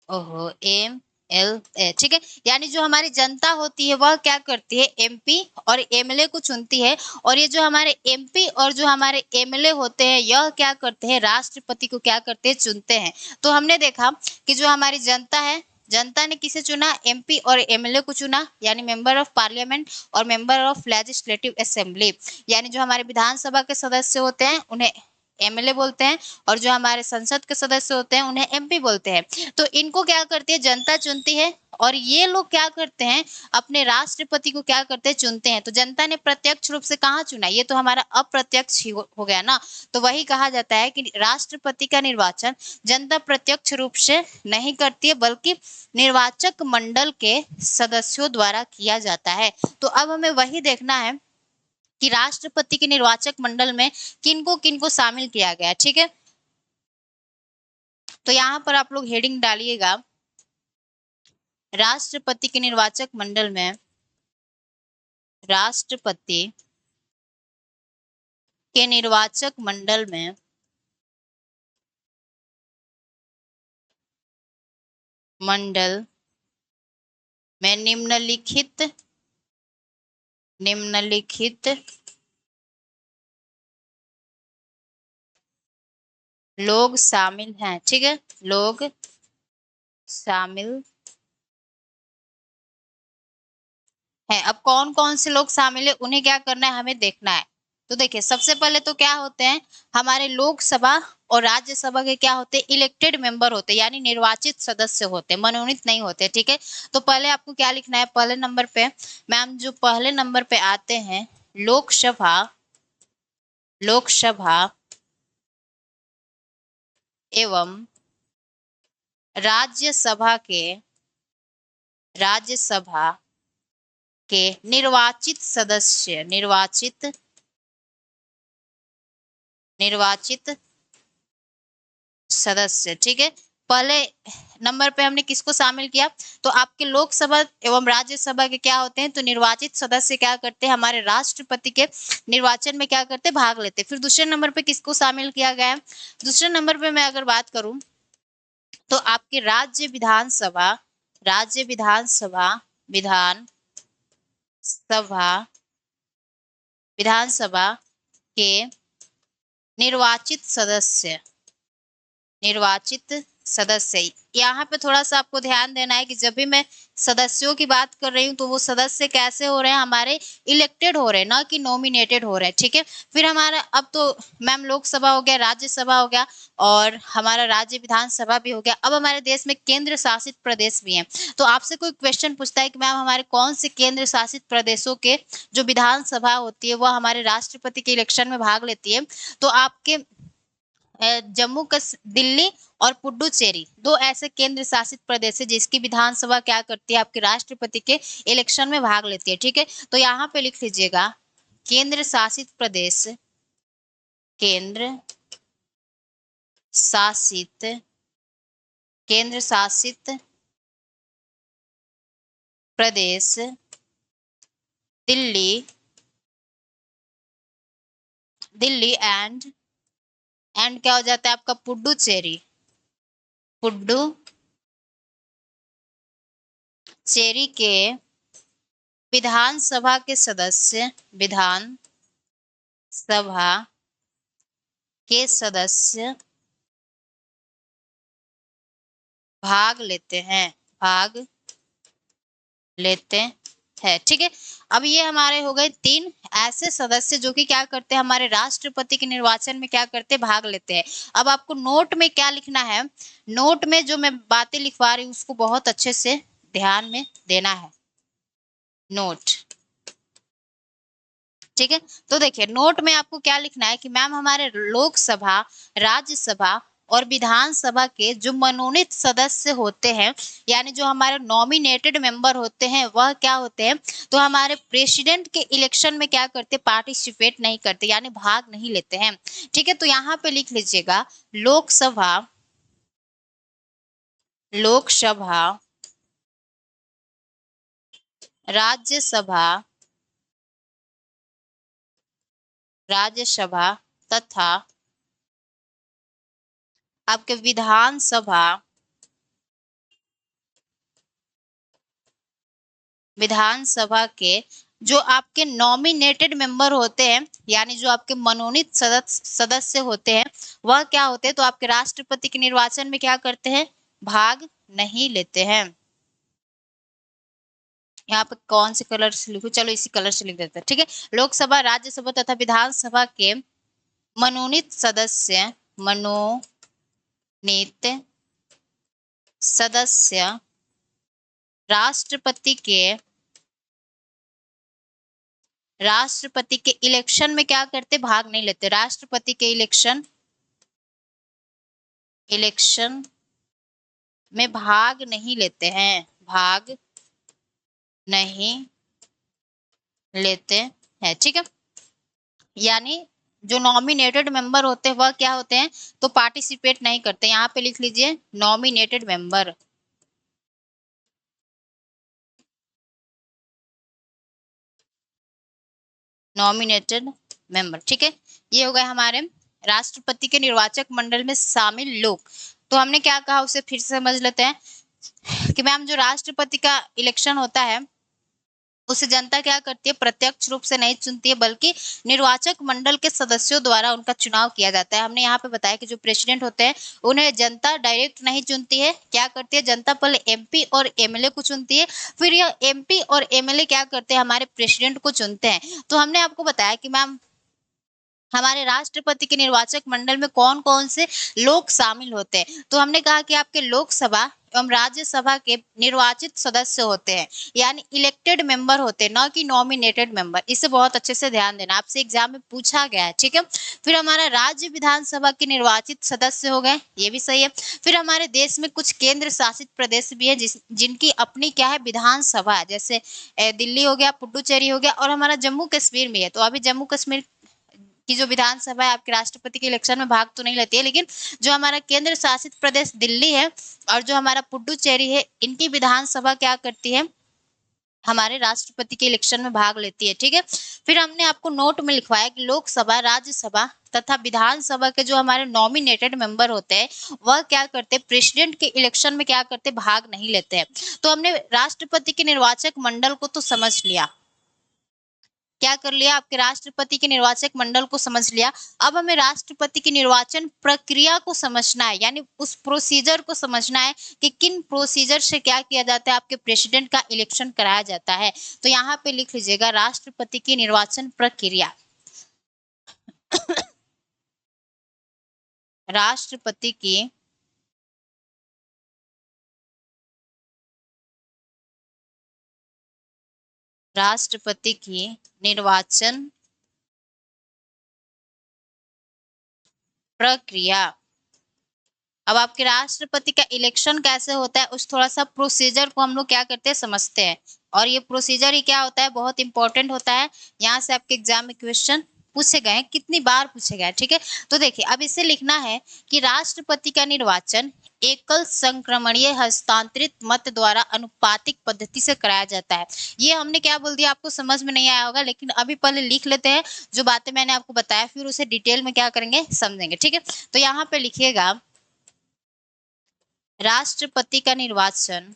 Speaker 1: ओहो, एम एल ए। ठीक है, यानी जो हमारी जनता होती है वह क्या करती है, एमपी और एमएलए को चुनती है, और ये जो हमारे एमपी और जो हमारे एमएलए होते हैं यह क्या करते हैं, राष्ट्रपति को क्या करते हैं, चुनते हैं। तो हमने देखा कि जो हमारी जनता है, जनता ने किसे चुना, एमपी और एमएलए को चुना, यानी मेंबर ऑफ पार्लियामेंट और मेंबर ऑफ लेजिस्लेटिव असेंबली, यानी जो हमारे विधानसभा के सदस्य होते हैं उन्हें एमएलए बोलते हैं, और जो हमारे संसद के सदस्य होते हैं उन्हें एमपी बोलते हैं। तो इनको क्या करती है, जनता चुनती है, और ये लोग क्या करते हैं, अपने राष्ट्रपति को क्या करते हैं, चुनते हैं। तो जनता ने प्रत्यक्ष रूप से कहाँ चुना, ये तो हमारा अप्रत्यक्ष ही हो गया ना, तो वही कहा जाता है कि राष्ट्रपति का निर्वाचन जनता प्रत्यक्ष रूप से नहीं करती है, बल्कि निर्वाचक मंडल के सदस्यों द्वारा किया जाता है। तो अब हमें वही देखना है कि राष्ट्रपति के निर्वाचक मंडल में किनको किनको शामिल किया गया। ठीक है, तो यहाँ पर आप लोग हेडिंग डालिएगा, राष्ट्रपति के निर्वाचक मंडल में राष्ट्रपति के निर्वाचक मंडल में निम्नलिखित लोग शामिल हैं। ठीक है, लोग शामिल हैं। अब कौन कौन से लोग शामिल है उन्हें क्या करना है, हमें देखना है। तो देखिए सबसे पहले तो क्या होते हैं, हमारे लोकसभा और राज्यसभा के क्या होते हैं, इलेक्टेड मेंबर होते हैं, यानी निर्वाचित सदस्य होते हैं, मनोनीत नहीं होते। ठीक है, तो पहले आपको क्या लिखना है, पहले नंबर पे मैम जो पहले नंबर पे आते हैं, लोकसभा लोकसभा एवं राज्यसभा के राज्यसभा के निर्वाचित सदस्य। ठीक है, पहले नंबर पे हमने किसको शामिल किया, तो आपके लोकसभा एवं राज्यसभा के क्या होते हैं, तो निर्वाचित सदस्य क्या करते हैं, हमारे राष्ट्रपति के निर्वाचन में क्या करते हैं, भाग लेते हैं। फिर दूसरे नंबर पे किसको शामिल किया गया है, दूसरे नंबर पे मैं अगर बात करूं तो आपके विधानसभा विधानसभा के निर्वाचित सदस्य। यहाँ पे थोड़ा सा आपको ध्यान देना है कि जब भी मैं सदस्यों की बात कर रही हूँ तो वो सदस्य कैसे हो रहे हैं, हमारे इलेक्टेड हो रहे हैं, ना कि नॉमिनेटेड हो रहे हैं, ठीक है। फिर हमारा अब तो मैम लोकसभा हो गया, राज्यसभा हो गया और हमारा राज्य विधानसभा भी हो गया। अब हमारे देश में केंद्र शासित प्रदेश भी हैं। तो आपसे कोई क्वेश्चन पूछता है कि मैम हमारे कौन से केंद्र शासित प्रदेशों के जो विधानसभा होती है वह हमारे राष्ट्रपति के इलेक्शन में भाग लेती है, तो आपके दिल्ली और पुडुचेरी दो ऐसे केंद्र शासित प्रदेश है जिसकी विधानसभा क्या करती है, आपके राष्ट्रपति के इलेक्शन में भाग लेती है, ठीक है। तो यहाँ पे लिख लीजिएगा केंद्र शासित प्रदेश, केंद्र शासित, केंद्र शासित प्रदेश दिल्ली, दिल्ली एंड क्या हो जाता है आपका पुडुचेरी, पुडुचेरी के विधानसभा के सदस्य, विधान सभा के सदस्य भाग लेते हैं, भाग लेते हैं, ठीक है। अब ये हमारे हो गए 3 ऐसे सदस्य जो कि क्या करते हैं, हमारे राष्ट्रपति के निर्वाचन में क्या करते हैं, भाग लेते हैं। अब आपको नोट में क्या लिखना है, नोट में जो मैं बातें लिखवा रही हूँ उसको बहुत अच्छे से ध्यान में देना है, नोट, ठीक है। तो देखिए नोट में आपको क्या लिखना है कि मैम हमारे लोकसभा, राज्यसभा और विधानसभा के जो मनोनीत सदस्य होते हैं, यानी जो हमारे नॉमिनेटेड मेंबर होते हैं, वह क्या होते हैं, तो हमारे प्रेसिडेंट के इलेक्शन में क्या करते, पार्टिसिपेट नहीं करते, यानी भाग नहीं लेते हैं, ठीक है। तो यहाँ पे लिख लीजिएगा लोकसभा, लोकसभा, राज्यसभा, राज्यसभा तथा आपके विधानसभा, विधानसभा के जो आपके नॉमिनेटेड मेंबर होते हैं, यानी जो आपके मनोनीत सदस्य होते हैं, वह क्या होते हैं, तो आपके राष्ट्रपति के निर्वाचन में क्या करते हैं, भाग नहीं लेते हैं। यहाँ पे कौन से कलर से लिखूं, चलो इसी कलर से लिख देते हैं, ठीक है। लोकसभा, राज्यसभा तथा विधानसभा के मनोनीत सदस्य, मनोनीत सदस्य राष्ट्रपति के इलेक्शन में क्या करते, भाग नहीं लेते। राष्ट्रपति के इलेक्शन में भाग नहीं लेते हैं, भाग नहीं लेते हैं, ठीक है। यानी जो नॉमिनेटेड मेंबर होते हैं वह क्या होते हैं, तो पार्टिसिपेट नहीं करते। यहाँ पे लिख लीजिए नॉमिनेटेड मेंबर, नॉमिनेटेड मेंबर, ठीक है। ये हो गए हमारे राष्ट्रपति के निर्वाचक मंडल में शामिल लोग। तो हमने क्या कहा उसे फिर से समझ लेते हैं कि मैम जो राष्ट्रपति का इलेक्शन होता है उसे जनता क्या करती है, प्रत्यक्ष रूप से नहीं चुनती है, बल्कि निर्वाचक मंडल के सदस्यों द्वारा उनका चुनाव किया जाता है। हमने यहाँ पे बताया कि जो प्रेसिडेंट होते हैं उन्हें जनता डायरेक्ट नहीं चुनती है, क्या करती है, जनता पहले एमपी और एमएलए को चुनती है, फिर यह एमपी और एमएलए क्या करते हैं, हमारे प्रेसिडेंट को चुनते हैं। तो हमने आपको बताया कि मैम हमारे राष्ट्रपति के निर्वाचक मंडल में कौन कौन से लोग शामिल होते हैं, तो हमने कहा कि आपके लोकसभा एवं राज्यसभा के निर्वाचित सदस्य होते हैं, यानी इलेक्टेड मेंबर होते हैं, ना कि नॉमिनेटेड मेंबर। इसे बहुत अच्छे से ध्यान देना, आपसे एग्जाम में पूछा गया है, ठीक है। फिर हमारा राज्य विधानसभा के निर्वाचित सदस्य हो गए, ये भी सही है। फिर हमारे देश में कुछ केंद्र शासित प्रदेश भी है जिनकी अपनी क्या है, विधानसभा है, जैसे दिल्ली हो गया, पुडुचेरी हो गया, और हमारा जम्मू कश्मीर में है। तो अभी जम्मू कश्मीर की जो विधानसभा है आपके राष्ट्रपति के इलेक्शन में भाग तो नहीं लेती है, लेकिन जो हमारा केंद्र शासित प्रदेश दिल्ली है और जो हमारा पुडुचेरी है, इनकी विधानसभा क्या करती है, हमारे राष्ट्रपति के इलेक्शन में भाग लेती है, ठीक है। फिर हमने आपको नोट में लिखवाया कि लोकसभा, राज्यसभा तथा विधानसभा के जो हमारे नॉमिनेटेड मेंबर होते हैं वह क्या करते हैं, प्रेसिडेंट के इलेक्शन में क्या करते हैं, भाग नहीं लेते हैं। तो हमने राष्ट्रपति के निर्वाचक मंडल को तो समझ लिया, क्या कर लिया, आपके राष्ट्रपति के निर्वाचक मंडल को समझ लिया। अब हमें राष्ट्रपति की निर्वाचन प्रक्रिया को समझना है, यानी उस प्रोसीजर को समझना है कि किन प्रोसीजर से क्या किया जाता है, आपके प्रेसिडेंट का इलेक्शन कराया जाता है। तो यहाँ पे लिख लीजिएगा राष्ट्रपति की निर्वाचन प्रक्रिया। राष्ट्रपति की निर्वाचन प्रक्रिया। अब आपके राष्ट्रपति का इलेक्शन कैसे होता है, उस थोड़ा सा प्रोसीजर को हम लोग क्या करते हैं, समझते हैं। और ये प्रोसीजर ही क्या होता है, बहुत इंपॉर्टेंट होता है। यहाँ से आपके एग्जाम में क्वेश्चन पूछे गए, कितनी बार पूछे गए, ठीक है। तो देखिए अब इसे लिखना है कि राष्ट्रपति का निर्वाचन एकल संक्रमणीय हस्तांतरित मत द्वारा अनुपातिक पद्धति से कराया जाता है। ये हमने क्या बोल दिया, आपको समझ में नहीं आया होगा, लेकिन अभी पहले लिख लेते हैं जो बातें मैंने आपको बताया, फिर उसे डिटेल में क्या करेंगे, समझेंगे, ठीक है। तो यहाँ पे लिखिएगा राष्ट्रपति का निर्वाचन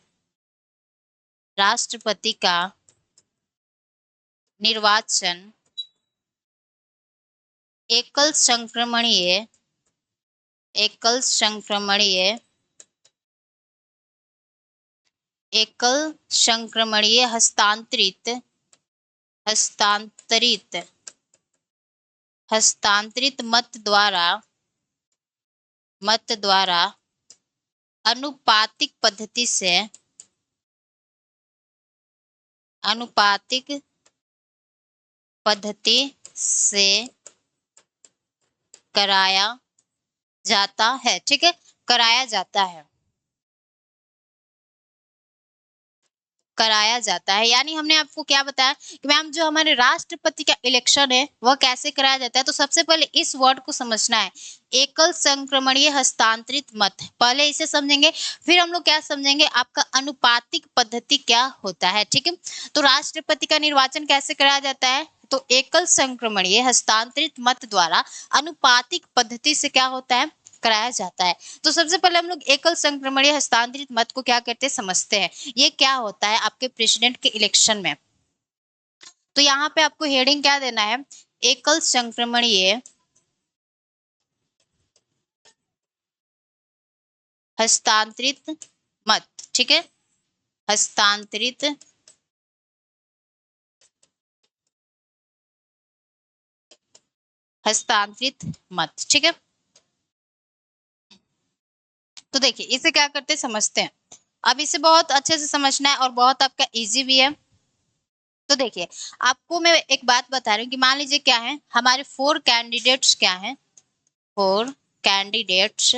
Speaker 1: एकल संक्रमणीय हस्तांतरित मत द्वारा अनुपातिक पद्धति से कराया जाता है, ठीक है, कराया जाता है। यानी हमने आपको क्या बताया कि मैम जो हमारे राष्ट्रपति का इलेक्शन है वह कैसे कराया जाता है। तो सबसे पहले इस वर्ड को समझना है, एकल संक्रमणीय हस्तांतरित मत, पहले इसे समझेंगे, फिर हम लोग क्या समझेंगे, आपका अनुपातिक पद्धति क्या होता है, ठीक है। तो राष्ट्रपति का निर्वाचन कैसे कराया जाता है, तो एकल संक्रमणीय हस्तांतरित मत द्वारा अनुपातिक पद्धति से क्या होता है, कराया जाता है। तो सबसे पहले हम लोग एकल संक्रमणीय हस्तांतरित मत को क्या करते हैं, समझते हैं। ये क्या होता है आपके प्रेसिडेंट के इलेक्शन में। तो यहाँ पे आपको हेडिंग क्या देना है, एकल संक्रमणीय हस्तांतरित मत, ठीक है, हस्तांतरित मत, ठीक है। तो देखिए इसे क्या करते हैं, समझते हैं। अब इसे बहुत अच्छे से समझना है और बहुत आपका इजी भी है। तो देखिए आपको मैं एक बात बता रही हूँ कि मान लीजिए क्या है, हमारे 4 कैंडिडेट्स क्या हैं, 4 कैंडिडेट्स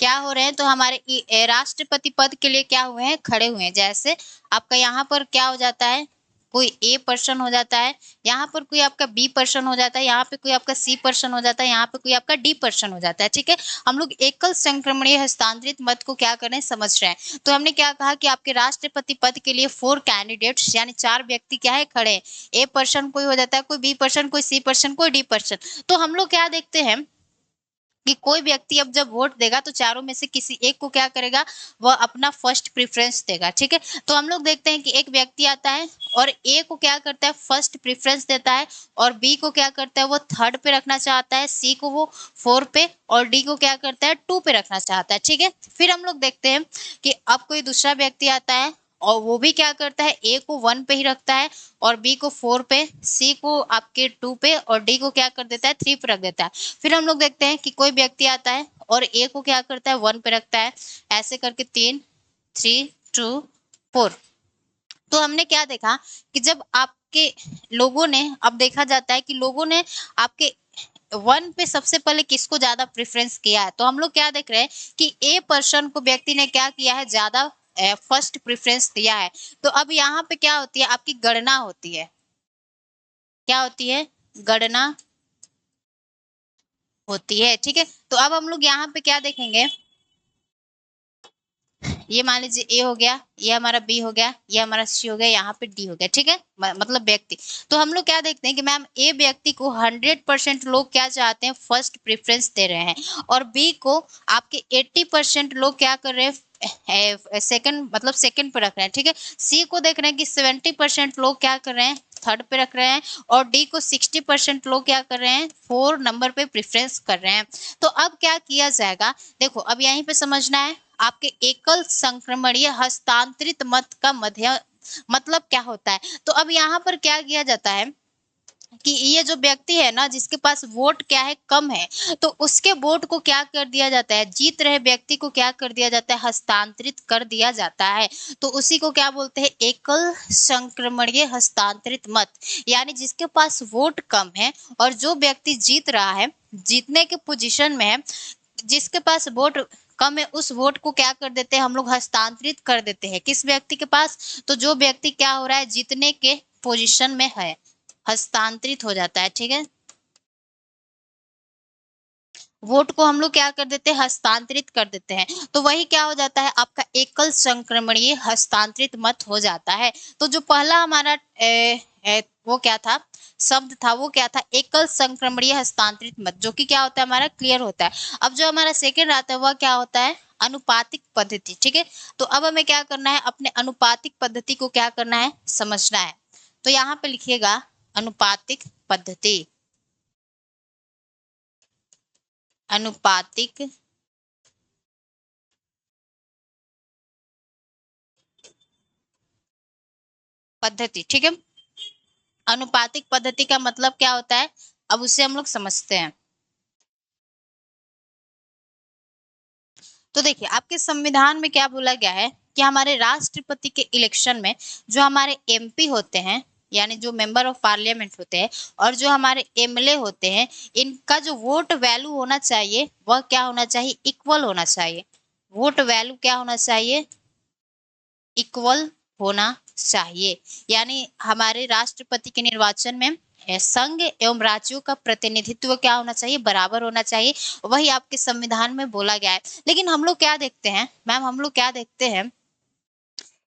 Speaker 1: क्या हो रहे हैं, तो हमारे राष्ट्रपति पद के लिए क्या हुए हैं, खड़े हुए हैं। जैसे आपका यहाँ पर क्या हो जाता है, कोई ए पर्सन हो जाता है, यहाँ पर कोई आपका बी पर्सन हो जाता है, यहाँ पे कोई आपका सी पर्सन हो जाता है, यहाँ पे कोई आपका डी पर्सन हो जाता है, ठीक है। हम लोग एकल संक्रमणीय हस्तांतरित मत को क्या कर रहे हैं, समझ रहे हैं। तो हमने क्या कहा कि आपके राष्ट्रपति पद के लिए 4 कैंडिडेट्स यानी 4 व्यक्ति क्या है, खड़े हैं। ए पर्सन कोई हो जाता है, कोई बी पर्सन, कोई सी पर्सन, कोई डी पर्सन। तो हम लोग क्या देखते हैं कि कोई व्यक्ति अब जब वोट देगा तो चारों में से किसी एक को क्या करेगा, वह अपना फर्स्ट प्रेफरेंस देगा, ठीक है। तो हम लोग देखते हैं कि एक व्यक्ति आता है और ए को क्या करता है, फर्स्ट प्रेफरेंस देता है, और बी को क्या करता है, वो 3rd पे रखना चाहता है, सी को वो 4 पे, और डी को क्या करता है, 2 पे रखना चाहता है, ठीक है। फिर हम लोग देखते हैं कि अब कोई दूसरा व्यक्ति आता है और वो भी क्या करता है, ए को 1 पे ही रखता है, और बी को 4 पे, सी को आपके 2 पे, और डी को क्या कर देता है, 3 पे रख देता है। फिर हम लोग देखते हैं कि कोई व्यक्ति आता है और ए को क्या करता है, 1 पे रखता है, ऐसे करके 3 2 4। तो हमने क्या देखा कि जब आपके लोगों ने, अब देखा जाता है कि लोगों ने आपके 1 पे सबसे पहले किसको ज्यादा प्रेफरेंस किया है। तो हम लोग क्या देख रहे हैं कि ए पर्सन को व्यक्ति ने क्या किया है, ज्यादा फर्स्ट प्रेफरेंस दिया है। तो अब यहाँ पे क्या होती है, आपकी गणना होती है, क्या होती है, गणना होती है, ठीक है। तो अब हम लोग यहाँ पे क्या देखेंगे, ये मान लीजिए ए हो गया, ये हमारा बी हो गया, ये हमारा सी हो गया, यहाँ पे डी हो गया, ठीक है, मतलब व्यक्ति। तो हम लोग क्या देखते हैं कि मैम ए व्यक्ति को 100% लोग क्या चाहते हैं, फर्स्ट प्रेफरेंस दे रहे हैं, और बी को आपके 80% लोग क्या कर रहे हैं, सेकंड मतलब सेकंड पे रख रहे हैं, ठीक है। सी को देख रहे हैं कि 70% लोग क्या कर रहे हैं, थर्ड पे रख रहे हैं और डी को 60% लोग क्या कर रहे हैं, 4 नंबर पे प्रेफरेंस कर रहे हैं। तो अब क्या किया जाएगा, देखो अब यहीं पे समझना है आपके एकल संक्रमणीय हस्तांतरित मत का मध्य मतलब क्या होता है। तो अब यहाँ पर क्या किया जाता है कि ये जो व्यक्ति है ना जिसके पास वोट क्या है, कम है, तो उसके वोट को क्या कर दिया जाता है, जीत रहे व्यक्ति को क्या कर दिया जाता है, हस्तांतरित कर दिया जाता है। तो उसी को क्या बोलते हैं, एकल संक्रमणीय हस्तांतरित मत। यानी जिसके पास वोट कम है और जो व्यक्ति जीत रहा है, जीतने के पोजीशन में है, जिसके पास वोट कम है उस वोट को क्या कर देते हैं हम लोग, हस्तांतरित कर देते हैं किस व्यक्ति के पास, तो जो व्यक्ति क्या हो रहा है, जीतने के पोजीशन में है, हस्तांतरित हो जाता है। ठीक है, वोट को हम लोग क्या कर देते हैं, हस्तांतरित कर देते हैं। तो वही क्या हो जाता है, आपका एकल संक्रमणीय हस्तांतरित मत हो जाता है। तो जो पहला हमारा वो क्या था, शब्द था, वो क्या था, एकल संक्रमणीय हस्तांतरित मत, जो कि क्या होता है हमारा, क्लियर होता है। अब जो हमारा सेकेंड आता है वह क्या होता है, अनुपातिक पद्धति। ठीक है, तो अब हमें क्या करना है, अपने अनुपातिक पद्धति को क्या करना है, समझना है। तो यहाँ पे लिखिएगा अनुपातिक पद्धति। अनुपातिक पद्धति। ठीक है, अनुपातिक पद्धति का मतलब क्या होता है, अब उसे हम लोग समझते हैं। तो देखिए आपके संविधान में क्या बोला गया है कि हमारे राष्ट्रपति के इलेक्शन में जो हमारे एमपी होते हैं, यानी जो मेंबर ऑफ पार्लियामेंट होते हैं, और जो हमारे एमएलए होते हैं, इनका जो वोट वैल्यू होना चाहिए वह क्या होना चाहिए, इक्वल होना चाहिए। वोट वैल्यू क्या होना चाहिए, इक्वल होना चाहिए। यानी हमारे राष्ट्रपति के निर्वाचन में संघ एवं राज्यों का प्रतिनिधित्व क्या होना चाहिए, बराबर होना चाहिए। वही आपके संविधान में बोला गया है। लेकिन हम लोग क्या देखते हैं मैम, हम लोग क्या देखते हैं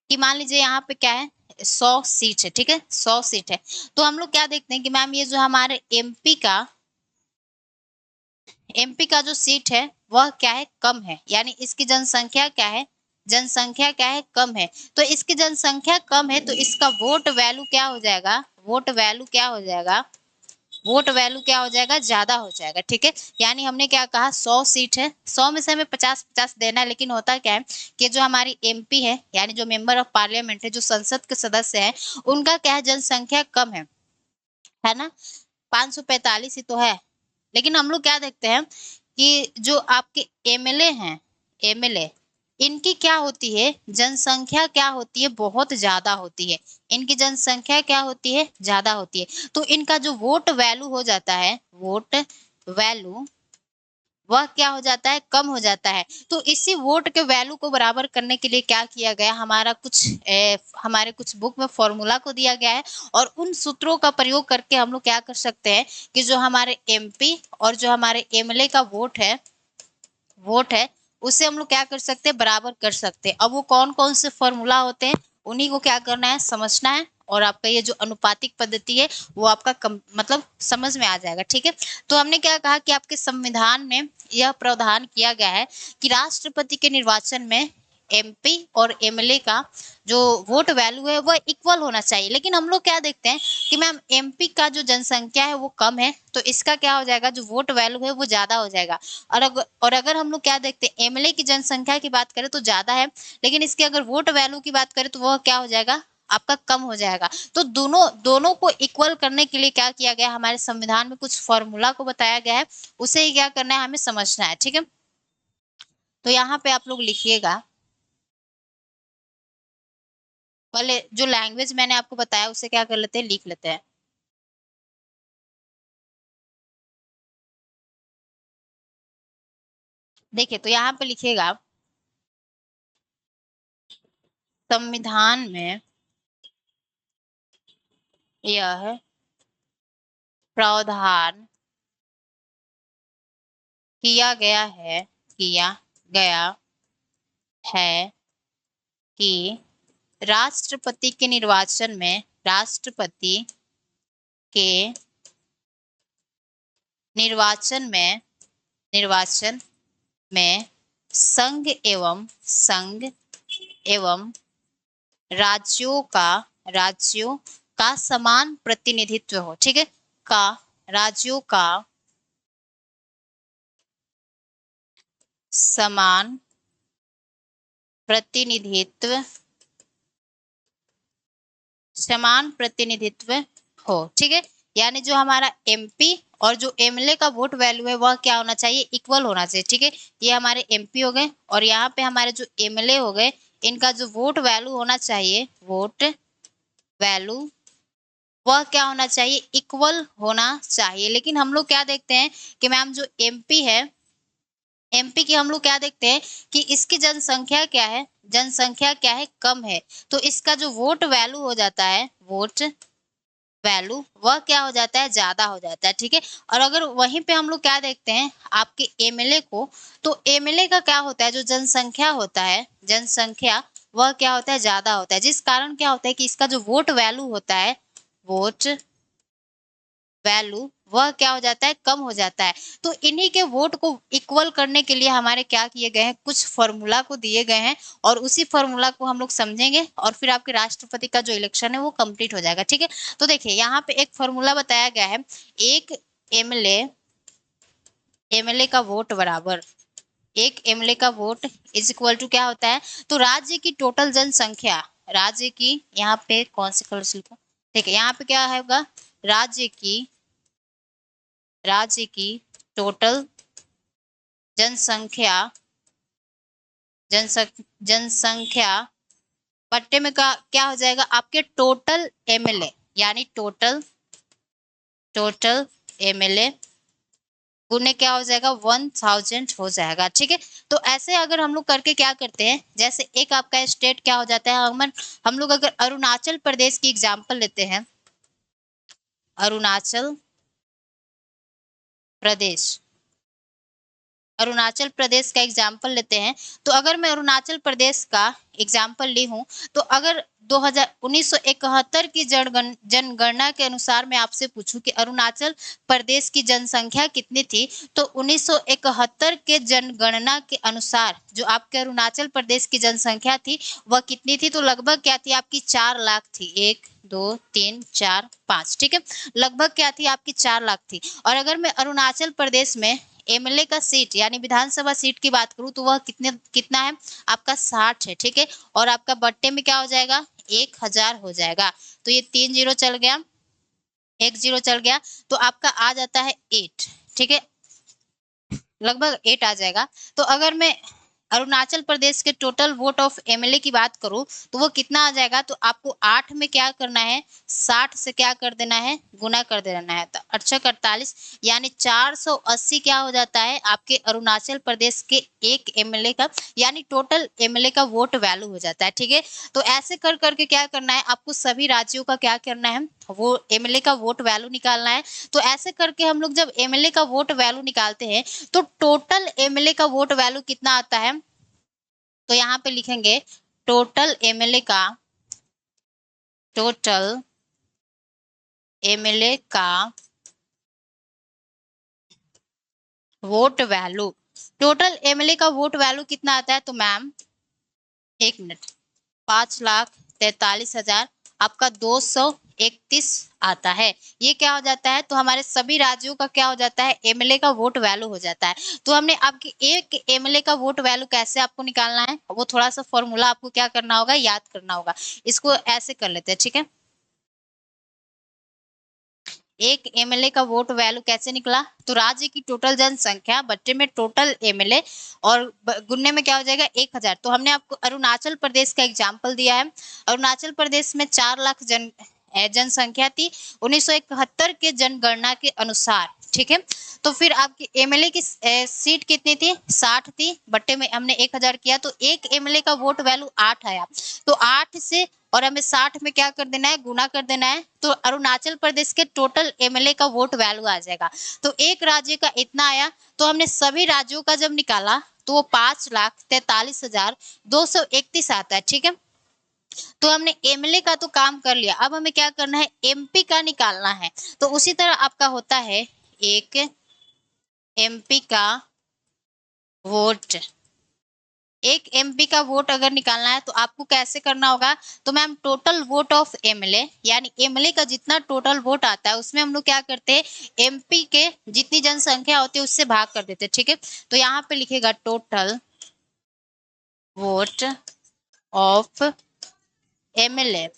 Speaker 1: कि मान लीजिए यहाँ पे क्या है, 100 सीट है। ठीक है, 100 सीट है। तो हम लोग क्या देखते हैं कि मैम ये जो हमारे एमपी का जो सीट है वह क्या है, कम है। यानी इसकी जनसंख्या क्या है, जनसंख्या क्या है, कम है। तो इसकी जनसंख्या कम है तो इसका वोट वैल्यू क्या हो जाएगा, वोट वैल्यू क्या हो जाएगा, वोट वैल्यू क्या हो जाएगा, ज्यादा हो जाएगा। ठीक है, यानी हमने क्या कहा, 100 सीट है, 100 में से हमें 50-50 देना है। लेकिन होता क्या है कि जो हमारी एमपी है, यानी जो मेंबर ऑफ पार्लियामेंट है, जो संसद के सदस्य हैं, उनका क्या है, जनसंख्या कम है ना, 545 ही तो है। लेकिन हम लोग क्या देखते हैं कि जो आपके एमएलए हैं, एमएलए, इनकी क्या होती है, जनसंख्या क्या होती है, बहुत ज्यादा होती है। इनकी जनसंख्या क्या होती है, ज्यादा होती है। तो इनका जो वोट वैल्यू हो जाता है, वोट वैल्यू वह क्या हो जाता है, कम हो जाता है। तो इसी वोट के वैल्यू को बराबर करने के लिए क्या किया गया, हमारा कुछ हमारे कुछ बुक में फॉर्मूला को दिया गया है, और उन सूत्रों का प्रयोग करके हम लोग क्या कर सकते हैं कि जो हमारे एमपी और जो हमारे एमएलए का वोट है उसे हम लोग क्या कर सकते हैं, बराबर कर सकते हैं। अब वो कौन कौन से फॉर्मूला होते हैं, उन्हीं को क्या करना है, समझना है। और आपका ये जो अनुपातिक पद्धति है वो आपका मतलब समझ में आ जाएगा। ठीक है, तो हमने क्या कहा कि आपके संविधान में यह प्रावधान किया गया है कि राष्ट्रपति के निर्वाचन में एमपी और एमएलए का जो वोट वैल्यू है वह इक्वल होना चाहिए। लेकिन हम लोग क्या देखते हैं कि मैम एमपी का जो जनसंख्या है वो कम है, तो इसका क्या हो जाएगा, जो वोट वैल्यू है वो ज्यादा हो जाएगा। और अगर हम लोग क्या देखते हैं, एमएलए की जनसंख्या की बात करें तो ज्यादा है, लेकिन इसके अगर वोट वैल्यू की बात करें तो वह क्या हो जाएगा, आपका कम हो जाएगा। तो दोनों दोनों को इक्वल करने के लिए क्या किया गया, हमारे संविधान में कुछ फॉर्मूला को बताया गया है, उसे ही क्या करना है, हमें समझना है। ठीक है, तो यहाँ पे आप लोग लिखिएगा, पहले जो लैंग्वेज मैंने आपको बताया उसे क्या कर लेते हैं, लिख लेते हैं। देखिए तो यहाँ पे लिखिएगा, संविधान में यह प्रावधान किया गया है, किया गया है कि राष्ट्रपति के के निर्वाचन में संघ एवं राज्यों का समान प्रतिनिधित्व हो, ठीक है, का राज्यों का समान प्रतिनिधित्व, समान प्रतिनिधित्व हो, ठीक है, यानी जो हमारा एमपी और जो एमएलए का वोट वैल्यू है वह क्या होना चाहिए, इक्वल होना चाहिए, ठीक है। ये हमारे एमपी हो गए और यहाँ पे हमारे जो एमएलए हो गए, इनका जो वोट वैल्यू होना चाहिए, वोट वैल्यू वह क्या होना चाहिए, इक्वल होना चाहिए। लेकिन हम लोग क्या देखते हैं कि मैम जो एमपी है, एमपी की हम लोग क्या देखते हैं कि इसकी जनसंख्या क्या है, जनसंख्या क्या है, कम है, तो इसका जो वोट वैल्यू हो जाता है, वोट वैल्यू वह क्या हो जाता है, ज्यादा हो जाता है, ठीक है। और अगर वहीं पे हम लोग क्या देखते हैं आपके एमएलए को, तो एमएलए का क्या होता है, जो जनसंख्या होता है, जनसंख्या वह क्या होता है, ज्यादा होता है, जिस कारण क्या होता है कि इसका जो वोट वैल्यू होता है, वोट वैल्यू वह क्या हो जाता है, कम हो जाता है। तो इन्हीं के वोट को इक्वल करने के लिए हमारे क्या किए गए हैं, कुछ फॉर्मूला को दिए गए हैं और उसी फॉर्मूला को हम लोग समझेंगे और फिर आपके राष्ट्रपति का जो इलेक्शन है वो कंप्लीट हो जाएगा, ठीक है। तो देखिए यहाँ पे एक फॉर्मूला बताया गया है, एक एमएलए, एमएलए का वोट बराबर, एक एमएलए का वोट इज इक्वल टू क्या होता है, तो राज्य की टोटल जनसंख्या, राज्य की, यहाँ पे कौन सी कलर से लिखूं, ठीक है, यहाँ पे क्या होगा, राज्य की, राज्य की टोटल जनसंख्या, जनसंख्या बट्टे में क्या हो जाएगा, आपके टोटल एमएलए, यानी टोटल, टोटल एमएलए गुने क्या हो जाएगा, 1000 हो जाएगा, ठीक है। तो ऐसे अगर हम लोग करके क्या करते हैं, जैसे एक आपका स्टेट क्या हो जाता है, हम लोग अगर अरुणाचल प्रदेश की एग्जांपल लेते हैं, अरुणाचल प्रदेश, अरुणाचल प्रदेश का एग्जाम्पल लेते हैं, तो अगर मैं अरुणाचल प्रदेश का एग्जाम्पल ली हूँ, तो अगर 1971 की जनगणना के अनुसार मैं आपसे पूछूं कि अरुणाचल प्रदेश की जनसंख्या कितनी थी, तो 1971 के जनगणना के अनुसार जो आपके अरुणाचल प्रदेश की जनसंख्या थी वह कितनी थी, तो लगभग क्या थी आपकी, 4 लाख थी, 1 2 3 4 5, ठीक है, लगभग क्या थी आपकी, 4 लाख थी। और अगर मैं अरुणाचल प्रदेश में एमएलए का सीट यानी विधानसभा सीट की बात करूं तो वह कितना है आपका, 60 है, ठीक है। और आपका बट्टे में क्या हो जाएगा, 1000 हो जाएगा, तो ये 3 जीरो चल गया, 1 जीरो चल गया, तो आपका आ जाता है 8, ठीक है, लगभग 8 आ जाएगा। तो अगर मैं अरुणाचल प्रदेश के टोटल वोट ऑफ एमएलए की बात करूं तो वो कितना आ जाएगा, तो आपको 8 में क्या करना है, 60 से क्या कर देना है, गुना कर देना है, तो 8×48 यानी 480 क्या हो जाता है आपके अरुणाचल प्रदेश के एक एमएलए का, यानी टोटल एमएलए का वोट वैल्यू हो जाता है, ठीक है। तो ऐसे कर करके क्या करना है आपको, सभी राज्यों का क्या करना है, वो एमएलए का वोट वैल्यू निकालना है। तो ऐसे करके हम लोग जब एमएलए का वोट वैल्यू निकालते हैं तो टोटल एमएलए का वोट वैल्यू कितना आता है, तो यहाँ पे लिखेंगे टोटल एमएलए का, टोटल एमएलए का वोट वैल्यू, टोटल एमएलए का वोट वैल्यू कितना आता है, तो मैम 1 मिनट, 5,43,000 आपका 231 आता है। ये क्या हो जाता है, तो हमारे सभी राज्यों का क्या हो जाता है, एमएलए का वोट वैल्यू हो जाता है। तो हमने आपके एक एमएलए का वोट वैल्यू कैसे आपको निकालना है, वो थोड़ा सा फॉर्मूला आपको क्या करना होगा, याद करना होगा। इसको ऐसे कर लेते हैं, ठीक है। एक एमएलए का वोट वैल्यू कैसे निकला, तो राज्य की टोटल जनसंख्या बट्टे में टोटल एमएलए और गुन्ने में क्या हो जाएगा, 1000। तो हमने आपको अरुणाचल प्रदेश का एग्जाम्पल दिया है, अरुणाचल प्रदेश में 4 लाख जनसंख्या थी 1971 के जनगणना के अनुसार, ठीक है। तो फिर आपकी एमएलए की सीट कितनी थी, 60 थी, बट्टे में हमने 1000 किया, तो एक एमएलए का वोट वैल्यू 8 आया। तो 8 से और हमें 60 में क्या कर देना है, गुना कर देना है, तो अरुणाचल प्रदेश के टोटल एमएलए का वोट वैल्यू आ जाएगा। तो एक राज्य का इतना आया, तो हमने सभी राज्यों का जब निकाला तो वो 5,43,231 आता है, ठीक है। तो हमने एमएलए का तो काम कर लिया, अब हमें क्या करना है, एमपी का निकालना है। तो उसी तरह आपका होता है एक एमपी का वोट, एक एमपी का वोट अगर निकालना है तो आपको कैसे करना होगा, तो ma'am total vote of MLA, यानी एमएलए का जितना टोटल वोट आता है उसमें हम लोग क्या करते हैं, एमपी के जितनी जनसंख्या होती है उससे भाग कर देते हैं, ठीक है। तो यहाँ पे लिखेगा टोटल वोट ऑफ एमएलए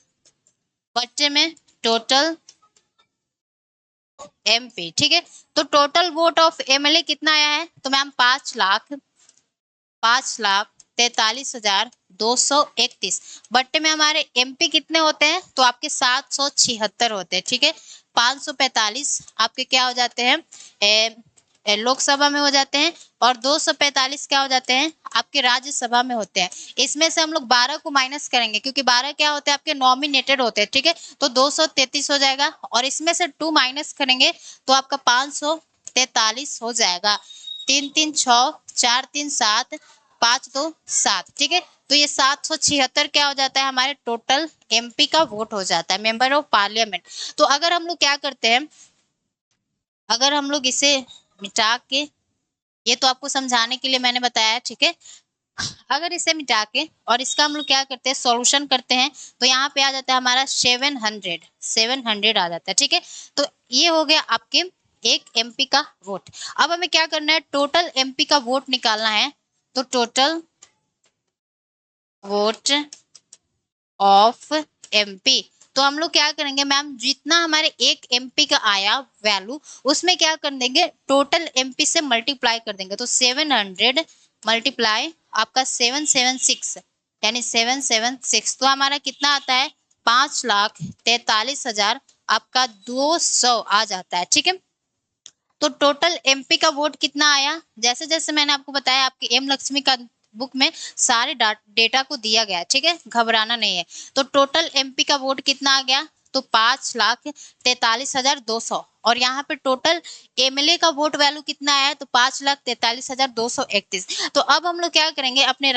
Speaker 1: बच्चे में टोटल एमपी, ठीक है। तो टोटल वोट ऑफ एमएलए कितना आया है, तो मैम 5,43,231। बट्टे में हमारे एमपी कितने होते हैं, तो आपके 776 होते हैं, ठीक है। 545 आपके क्या हो जाते हैं, लोकसभा में हो जाते हैं, और 245 क्या हो जाते हैं, आपके राज्यसभा में होते हैं। इसमें से हम लोग 12 को माइनस करेंगे, क्योंकि 12 क्या होते हैं, आपके नॉमिनेटेड होते हैं, ठीक है। तो 233 हो जाएगा, और इसमें से 2 माइनस करेंगे तो आपका 543 हो जाएगा। 3 3 6 4 3 7 5 2 7, ठीक है। तो ये 776 क्या हो जाता है, हमारे टोटल एमपी का वोट हो जाता है, मेंबर ऑफ पार्लियामेंट। तो अगर हम लोग क्या करते हैं, अगर हम लोग इसे मिटा के, ये तो आपको समझाने के लिए मैंने बताया, ठीक है। अगर इसे मिटा के और इसका हम लोग क्या करते हैं, सॉल्यूशन करते हैं, तो यहाँ पे आ जाता है हमारा 700 आ जाता है, ठीक है। तो ये हो गया आपके एक एमपी का वोट। अब हमें क्या करना है, टोटल एमपी का वोट निकालना है। तो टोटल वोट ऑफ एमपी, तो हम लोग क्या करेंगे मैम, जितना हमारे एक एमपी का आया वैल्यू, उसमें क्या कर देंगे, टोटल एमपी से मल्टीप्लाई कर देंगे। तो 700 मल्टीप्लाई आपका 776, यानी 776, तो हमारा कितना आता है, 5,43,000 आपका 200 आ जाता है, ठीक है। तो टोटल एमपी का वोट कितना आया, जैसे जैसे मैंने आपको बताया, आपकी एम लक्ष्मी का बुक में सारे डेटा को दिया गया है, ठीक है, घबराना नहीं है। तो टोटल एमपी का वोट कितना आ गया, तो 5,43,200, और यहाँ पे टोटल एमएलए का वोट वैल्यू कितना आया है, तो 5,43,231। तो अब हम लोग क्या करेंगे, अपने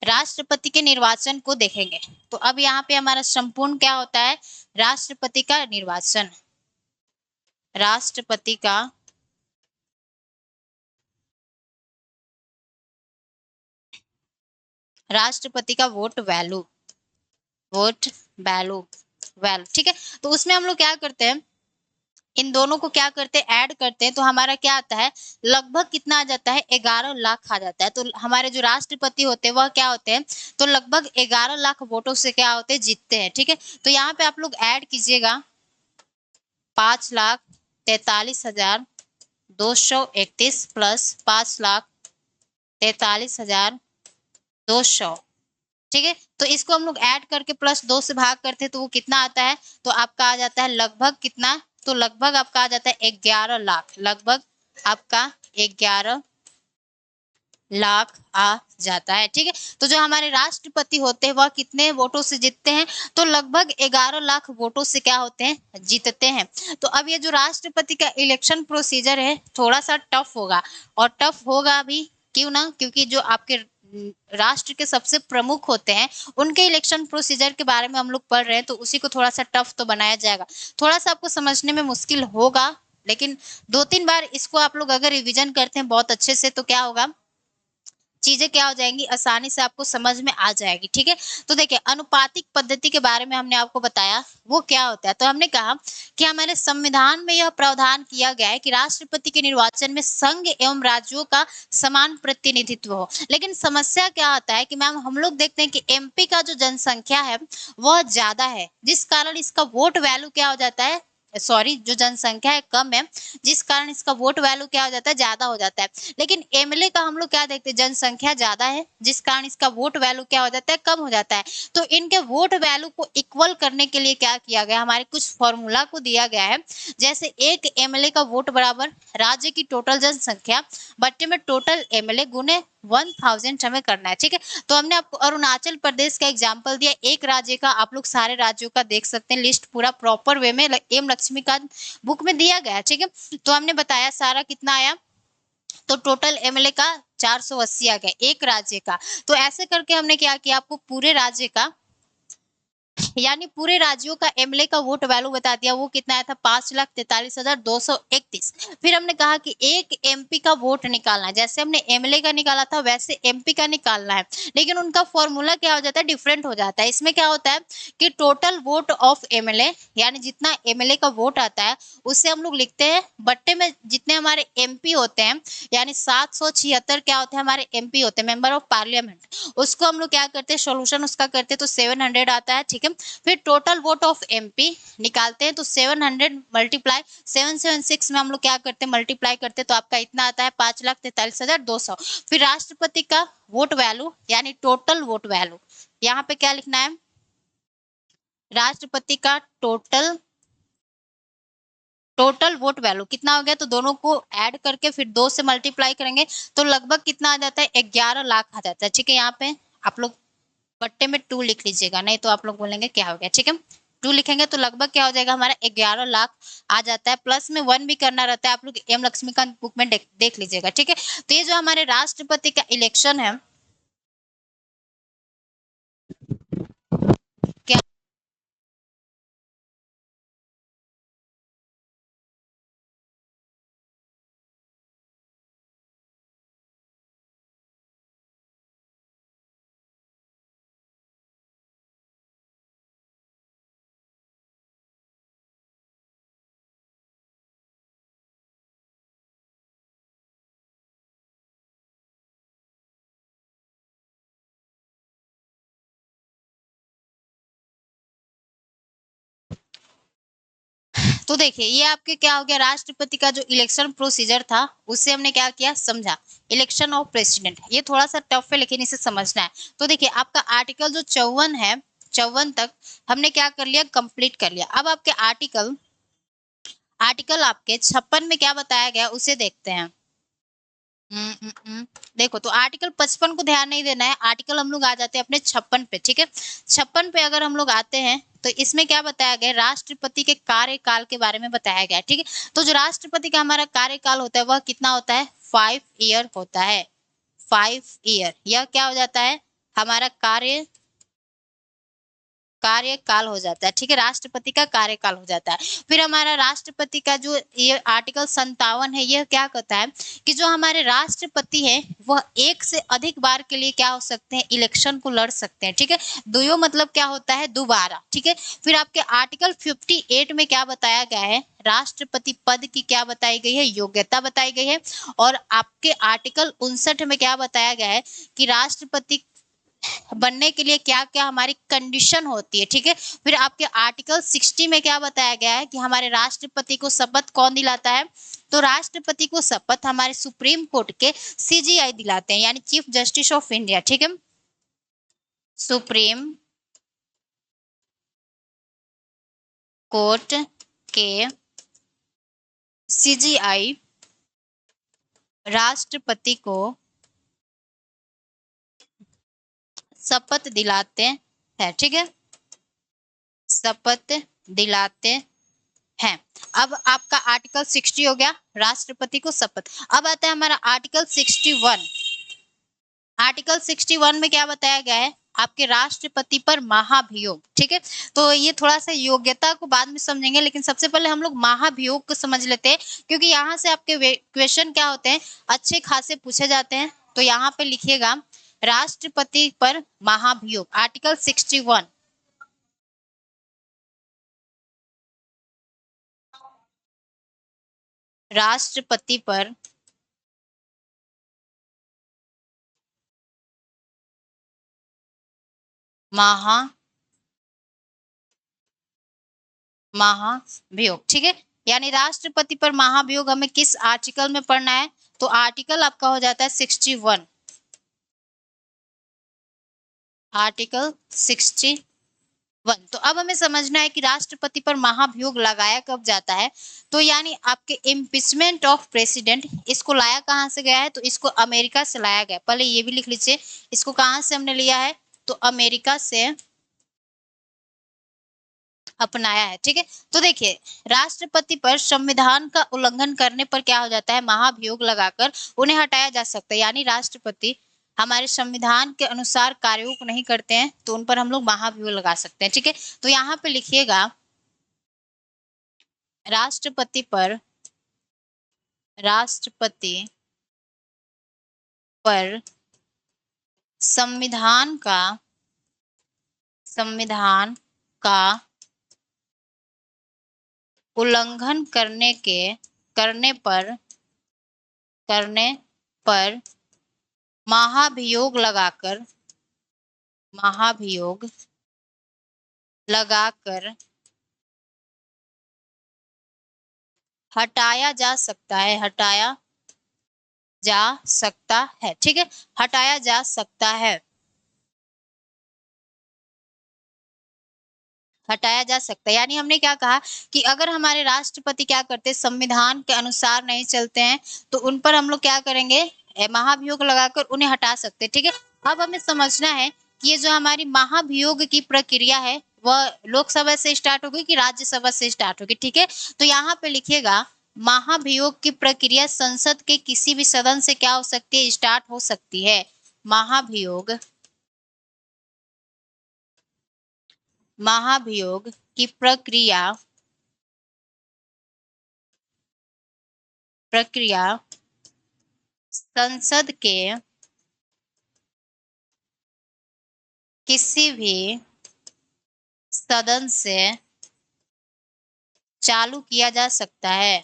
Speaker 1: राष्ट्रपति के निर्वाचन को देखेंगे। तो अब यहाँ पे हमारा संपूर्ण क्या होता है, राष्ट्रपति का निर्वाचन, राष्ट्रपति का वोट वैल्यू, ठीक है। तो उसमें हम लोग क्या करते हैं, इन दोनों को क्या करते हैं, ऐड करते हैं, तो हमारा क्या आता है, लगभग कितना आ जाता है, 11 लाख आ जाता है। तो हमारे जो राष्ट्रपति होते हैं वह क्या होते हैं, तो लगभग 11 लाख वोटों से क्या होते हैं, जीतते हैं, ठीक है। तो यहाँ पे आप लोग ऐड कीजिएगा, 5,43,231 प्लस 5,43,200, ठीक है। तो इसको हम लोग ऐड करके प्लस 2 से भाग करते हैं, तो वो कितना आता है, तो आपका आ जाता है लगभग कितना, तो लगभग आपका आ जाता है 11 लाख, लगभग आपका 11 लाख आ जाता है, ठीक है। तो जो हमारे राष्ट्रपति होते हैं वह कितने वोटों से जीतते हैं, तो लगभग 11 लाख वोटों से क्या होते हैं, जीतते हैं। तो अब ये जो राष्ट्रपति का इलेक्शन प्रोसीजर है थोड़ा सा टफ होगा, और टफ होगा भी, क्यों ना, क्योंकि जो आपके राष्ट्र के सबसे प्रमुख होते हैं उनके इलेक्शन प्रोसीजर के बारे में हम लोग पढ़ रहे हैं, तो उसी को थोड़ा सा टफ तो बनाया जाएगा। थोड़ा सा आपको समझने में मुश्किल होगा, लेकिन 2-3 बार इसको आप लोग अगर रिविजन करते हैं बहुत अच्छे से, तो क्या होगा, चीजें क्या हो जाएंगी, आसानी से आपको समझ में आ जाएगी, ठीक है। तो देखिए, अनुपातिक पद्धति के बारे में हमने आपको बताया, वो क्या होता है। तो हमने कहा कि हमारे संविधान में यह प्रावधान किया गया है कि राष्ट्रपति के निर्वाचन में संघ एवं राज्यों का समान प्रतिनिधित्व हो। लेकिन समस्या क्या आता है कि मैम हम लोग देखते हैं कि एमपी का जो जनसंख्या है वह ज्यादा है, जिस कारण इसका वोट वैल्यू क्या हो जाता है, सॉरी, जो जनसंख्या है कम है, जिस कारण इसका वोट वैल्यू क्या हो जाता है, ज्यादा हो जाता है। लेकिन एमएलए का हम लोग क्या देखते हैं, जनसंख्या ज्यादा है, जिस कारण इसका वोट वैल्यू क्या हो जाता है, कम हो जाता है। तो इनके वोट वैल्यू को इक्वल करने के लिए क्या किया गया, हमारे कुछ फॉर्मूला को दिया गया है। जैसे एक एमएलए का वोट बराबर राज्य की टोटल जनसंख्या बट्टे में टोटल एमएलए गुने 1000 हमें करना है, ठीक है। तो हमने आपको अरुणाचल प्रदेश का एग्जाम्पल दिया, एक राज्य का, आप लोग सारे राज्यों का देख सकते हैं, लिस्ट पूरा प्रॉपर वे में एम लक्ष्मी का बुक में दिया गया है, ठीक है। तो हमने बताया सारा कितना आया, तो टोटल एमएलए का 480 आ गया एक राज्य का। तो ऐसे करके हमने क्या किया, आपको पूरे राज्य का यानी पूरे राज्यों का एमएलए का वोट वैल्यू बता दिया, वो कितना आया था 5,43,231। फिर हमने कहा कि एक एमपी का वोट निकालना है, जैसे हमने एमएलए का निकाला था वैसे एमपी का निकालना है, लेकिन उनका फॉर्मूला क्या हो जाता है, डिफरेंट हो जाता है। इसमें क्या होता है कि टोटल वोट ऑफ एमएलए, यानी जितना एमएलए का वोट आता है उससे हम लोग लिखते हैं बट्टे में जितने हमारे एमपी होते हैं, यानी 776 क्या होते हैं हमारे एमपी होते हैं, मेंबर ऑफ पार्लियामेंट, उसको हम लोग क्या करते हैं सोल्यूशन उसका करते हैं तो 700 आता है, ठीक है। फिर टोटल वोट ऑफ एमपी निकालते हैं तो 700 मल्टीप्लाई 776 में हम लोग क्या करते हैं मल्टीप्लाई करते हैं तो आपका इतना आता है 5,43,200। फिर राष्ट्रपति का वोट वैल्यू यानी टोटल वोट वैल्यू, यहाँ पे क्या लिखना है, राष्ट्रपति का टोटल वोट वैल्यू कितना हो गया, तो दोनों को ऐड करके फिर 2 से मल्टीप्लाई करेंगे तो लगभग कितना आ जाता है 11 लाख आ जाता है, ठीक है। यहाँ पे आप लोग बट्टे में 2 लिख लीजिएगा, नहीं तो आप लोग बोलेंगे क्या हो गया, ठीक है। 2 लिखेंगे तो लगभग क्या हो जाएगा हमारा 11 लाख आ जाता है, प्लस में 1 भी करना रहता है, आप लोग एम लक्ष्मीकांत बुक में देख लीजिएगा, ठीक है। तो ये जो हमारे राष्ट्रपति का इलेक्शन है, क्या तो देखिए ये आपके क्या हो गया, राष्ट्रपति का जो इलेक्शन प्रोसीजर था उससे हमने क्या किया समझा। इलेक्शन ऑफ प्रेसिडेंट ये थोड़ा सा टफ है लेकिन इसे समझना है। तो देखिए आपका आर्टिकल जो 54 है, 54 तक हमने क्या कर लिया, कंप्लीट कर लिया। अब आपके आर्टिकल आर्टिकल आपके 56 में क्या बताया गया उसे देखते हैं। देखो तो आर्टिकल 55 को ध्यान नहीं देना है, आर्टिकल हम लोग आ जाते हैं अपने 56 पे, ठीक है। 56 पे अगर हम लोग आते हैं तो इसमें क्या बताया गया, राष्ट्रपति के कार्यकाल के बारे में बताया गया, ठीक है। तो जो राष्ट्रपति का हमारा कार्यकाल होता है वह कितना होता है, 5 ईयर होता है, 5 ईयर। यह क्या हो जाता है हमारा कार्यकाल हो जाता है, ठीक है, राष्ट्रपति का कार्यकाल हो जाता है। फिर हमारा राष्ट्रपति का जो ये आर्टिकल 57 है, यह क्या कहता है कि जो हमारे राष्ट्रपति है वह एक से अधिक बार के लिए क्या हो सकते हैं, इलेक्शन को लड़ सकते हैं, ठीक है। दुयो मतलब क्या होता है, दोबारा, ठीक है। फिर आपके आर्टिकल 58 में क्या बताया गया है, राष्ट्रपति पद की क्या बताई गई है, योग्यता बताई गई है। और आपके आर्टिकल 59 में क्या बताया गया है कि राष्ट्रपति बनने के लिए क्या क्या हमारी कंडीशन होती है, ठीक है। फिर आपके आर्टिकल 60 में क्या बताया गया है कि हमारे राष्ट्रपति को शपथ कौन दिलाता है, तो राष्ट्रपति को शपथ हमारे सुप्रीम कोर्ट के सीजीआई दिलाते हैं, यानी चीफ जस्टिस ऑफ इंडिया, ठीक है। सुप्रीम कोर्ट के सीजीआई राष्ट्रपति को शपथ दिलाते हैं, ठीक है, शपथ दिलाते हैं। अब आपका आर्टिकल 60 हो गया, राष्ट्रपति को शपथ। अब आता है हमारा आर्टिकल 61। आर्टिकल 61 में क्या बताया गया है, आपके राष्ट्रपति पर महाभियोग, ठीक है। तो ये थोड़ा सा योग्यता को बाद में समझेंगे, लेकिन सबसे पहले हम लोग महाभियोग को समझ लेते हैं, क्योंकि यहाँ से आपके क्वेश्चन क्या होते हैं, अच्छे खासे पूछे जाते हैं। तो यहाँ पे लिखिएगा राष्ट्रपति पर महाभियोग, आर्टिकल 61। राष्ट्रपति पर महाभियोग, ठीक है। यानी राष्ट्रपति पर महाभियोग हमें किस आर्टिकल में पढ़ना है, तो आर्टिकल आपका हो जाता है 61, आर्टिकल 61। तो अब हमें समझना है कि राष्ट्रपति पर महाभियोग लगाया कब जाता है, तो यानी आपके इम्पीचमेंट ऑफ प्रेसिडेंट, इसको लाया कहाँ से गया है, तो इसको अमेरिका से लाया गया। पहले ये भी लिख लीजिए, इसको कहाँ से हमने लिया है, तो अमेरिका से अपनाया है, ठीक है। तो देखिए राष्ट्रपति पर संविधान का उल्लंघन करने पर क्या हो जाता है, महाभियोग लगाकर उन्हें हटाया जा सकता है, यानी राष्ट्रपति हमारे संविधान के अनुसार कार्यों को नहीं करते हैं तो उन पर हम लोग महाभियोग लगा सकते हैं। ठीक है, तो यहाँ पे लिखिएगा राष्ट्रपति पर संविधान का उल्लंघन करने पर महाभियोग लगाकर हटाया जा सकता है। ठीक है, हटाया जा सकता है। यानी हमने क्या कहा कि अगर हमारे राष्ट्रपति क्या करते हैं, संविधान के अनुसार नहीं चलते हैं तो उन पर हम लोग क्या करेंगे, महाभियोग लगाकर उन्हें हटा सकते हैं। ठीक है, अब हमें समझना है कि ये जो हमारी महाभियोग की प्रक्रिया है वह लोकसभा से स्टार्ट होगी कि राज्यसभा से स्टार्ट होगी। ठीक है, तो यहाँ पे लिखिएगा महाभियोग की प्रक्रिया संसद के किसी भी सदन से क्या हो सकती है, स्टार्ट हो सकती है। महाभियोग की प्रक्रिया संसद के किसी भी सदन से चालू किया जा सकता है।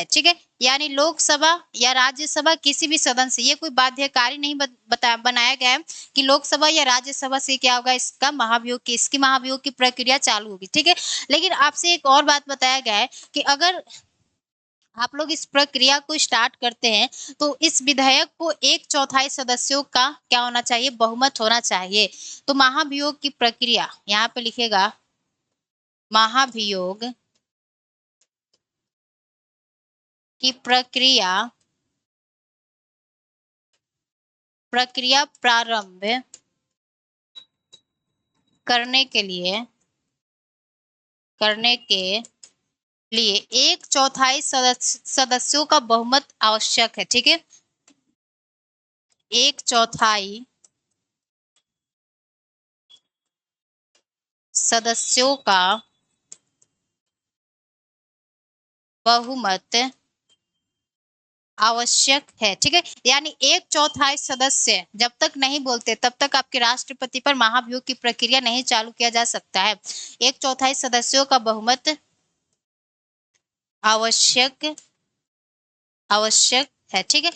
Speaker 1: ठीक है, यानी लोकसभा या राज्यसभा किसी भी सदन से, ये कोई बाध्यकारी नहीं बनाया गया है कि लोकसभा या राज्यसभा से क्या होगा, इसकी महाभियोग की प्रक्रिया चालू होगी। ठीक है, लेकिन आपसे एक और बात बताया गया है कि अगर आप लोग इस प्रक्रिया को स्टार्ट करते हैं तो इस विधेयक को 1/4 सदस्यों का क्या होना चाहिए, बहुमत होना चाहिए। तो महाभियोग की प्रक्रिया, यहाँ पे लिखेगा महाभियोग की प्रक्रिया प्रारंभ करने के लिए 1/4 सदस्यों का बहुमत आवश्यक है। ठीक है, 1/4 सदस्यों का बहुमत आवश्यक है। ठीक है, यानी 1/4 सदस्य जब तक नहीं बोलते तब तक आपके राष्ट्रपति पर महाभियोग की प्रक्रिया नहीं चालू किया जा सकता है। 1/4 सदस्यों का बहुमत आवश्यक है। ठीक है,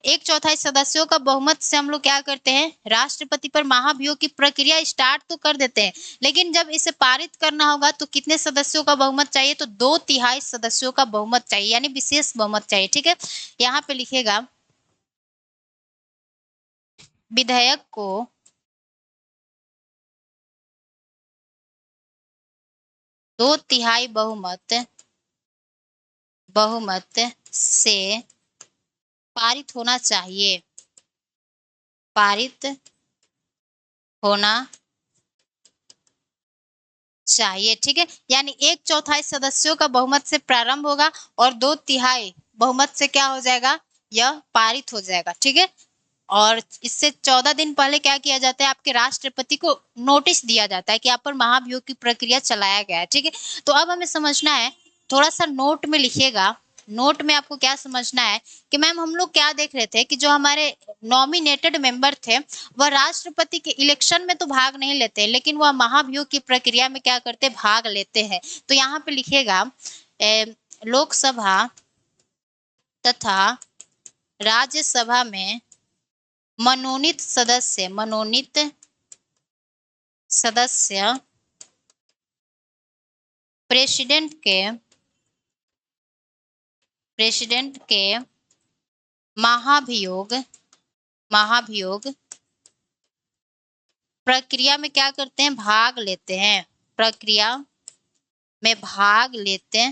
Speaker 1: 1/4 सदस्यों का बहुमत से हम लोग क्या करते हैं, राष्ट्रपति पर महाभियोग की प्रक्रिया स्टार्ट तो कर देते हैं, लेकिन जब इसे पारित करना होगा तो कितने सदस्यों का बहुमत चाहिए, तो 2/3 सदस्यों का बहुमत चाहिए, यानी विशेष बहुमत चाहिए। ठीक है, यहाँ पे लिखेगा विधेयक को दो तिहाई बहुमत से पारित होना चाहिए। ठीक है, यानी 1/4 सदस्यों का बहुमत से प्रारंभ होगा और 2/3 बहुमत से क्या हो जाएगा, यह पारित हो जाएगा। ठीक है, और इससे 14 दिन पहले क्या किया जाता है, आपके राष्ट्रपति को नोटिस दिया जाता है कि आप पर महाभियोग की प्रक्रिया चलाया गया है। ठीक है, तो अब हमें समझना है, थोड़ा सा नोट में लिखिएगा। नोट में आपको क्या समझना है कि मैम हम लोग क्या देख रहे थे कि जो हमारे नॉमिनेटेड मेंबर थे वह राष्ट्रपति के इलेक्शन में तो भाग नहीं लेते, लेकिन वह महाभियोग की प्रक्रिया में क्या करते, भाग लेते हैं। तो यहाँ पे लिखिएगा लोकसभा तथा राज्यसभा में मनोनीत सदस्य प्रेसिडेंट के महाभियोग प्रक्रिया में क्या करते हैं, भाग लेते हैं। प्रक्रिया में भाग लेते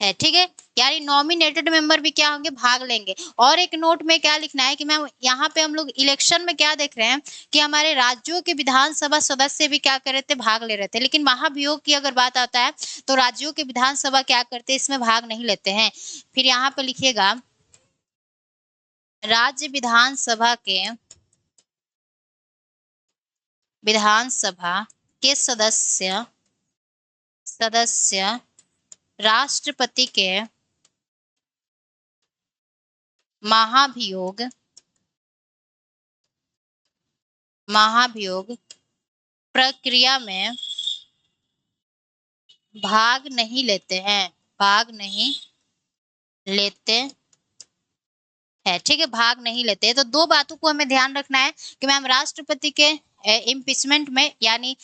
Speaker 1: है, ठीक है। यानी नॉमिनेटेड मेंबर भी क्या होंगे, भाग लेंगे। और एक नोट में क्या लिखना है कि मैम यहाँ पे हम लोग इलेक्शन में क्या देख रहे हैं कि हमारे राज्यों के विधानसभा सदस्य भी क्या कर रहे थे, भाग ले रहे थे। लेकिन महाभियोग की अगर बात आता है तो राज्यों के विधानसभा क्या करते हैं, इसमें भाग नहीं लेते हैं। फिर यहाँ पे लिखिएगा राज्य विधानसभा के सदस्य राष्ट्रपति के महाभियोग प्रक्रिया में भाग नहीं लेते हैं, भाग नहीं लेते है, ठीक है, भाग नहीं लेते। तो दो बातों को हमें ध्यान रखना है कि मैम राष्ट्रपति के इम्पीचमेंट में यानी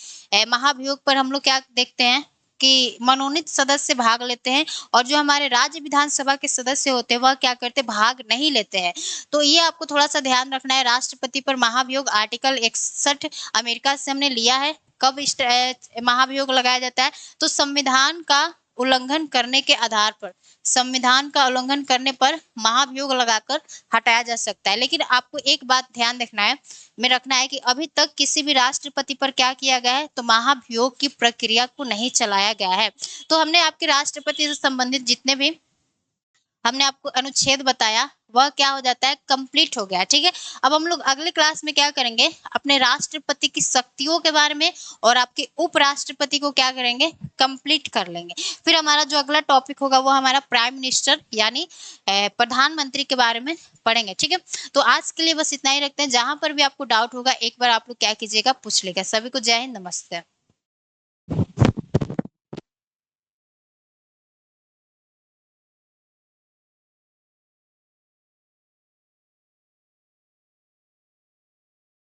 Speaker 1: महाभियोग पर हम लोग क्या देखते हैं कि मनोनीत सदस्य भाग लेते हैं और जो हमारे राज्य विधानसभा के सदस्य होते हैं वह क्या करते हैं, भाग नहीं लेते हैं। तो ये आपको थोड़ा सा ध्यान रखना है। राष्ट्रपति पर महाभियोग आर्टिकल 61 अमेरिका से हमने लिया है। कब महाभियोग लगाया जाता है, तो संविधान का उल्लंघन करने के आधार पर, संविधान का उल्लंघन करने पर महाभियोग लगाकर हटाया जा सकता है। लेकिन आपको एक बात ध्यान रखना है कि अभी तक किसी भी राष्ट्रपति पर क्या किया गया है, तो महाभियोग की प्रक्रिया को नहीं चलाया गया है। तो हमने आपके राष्ट्रपति से संबंधित जितने भी हमने आपको अनुच्छेद बताया वह क्या हो जाता है, कंप्लीट हो गया, ठीक है। अब हम लोग अगले क्लास में क्या करेंगे, अपने राष्ट्रपति की शक्तियों के बारे में और आपके उपराष्ट्रपति को क्या करेंगे, कंप्लीट कर लेंगे। फिर हमारा जो अगला टॉपिक होगा वो हमारा प्राइम मिनिस्टर यानी प्रधानमंत्री के बारे में पढ़ेंगे, ठीक है। तो आज के लिए बस इतना ही रखते हैं। जहां पर भी आपको डाउट होगा एक बार आप लोग क्या कीजिएगा, पूछ लेगा। सभी को जय हिंद, नमस्ते।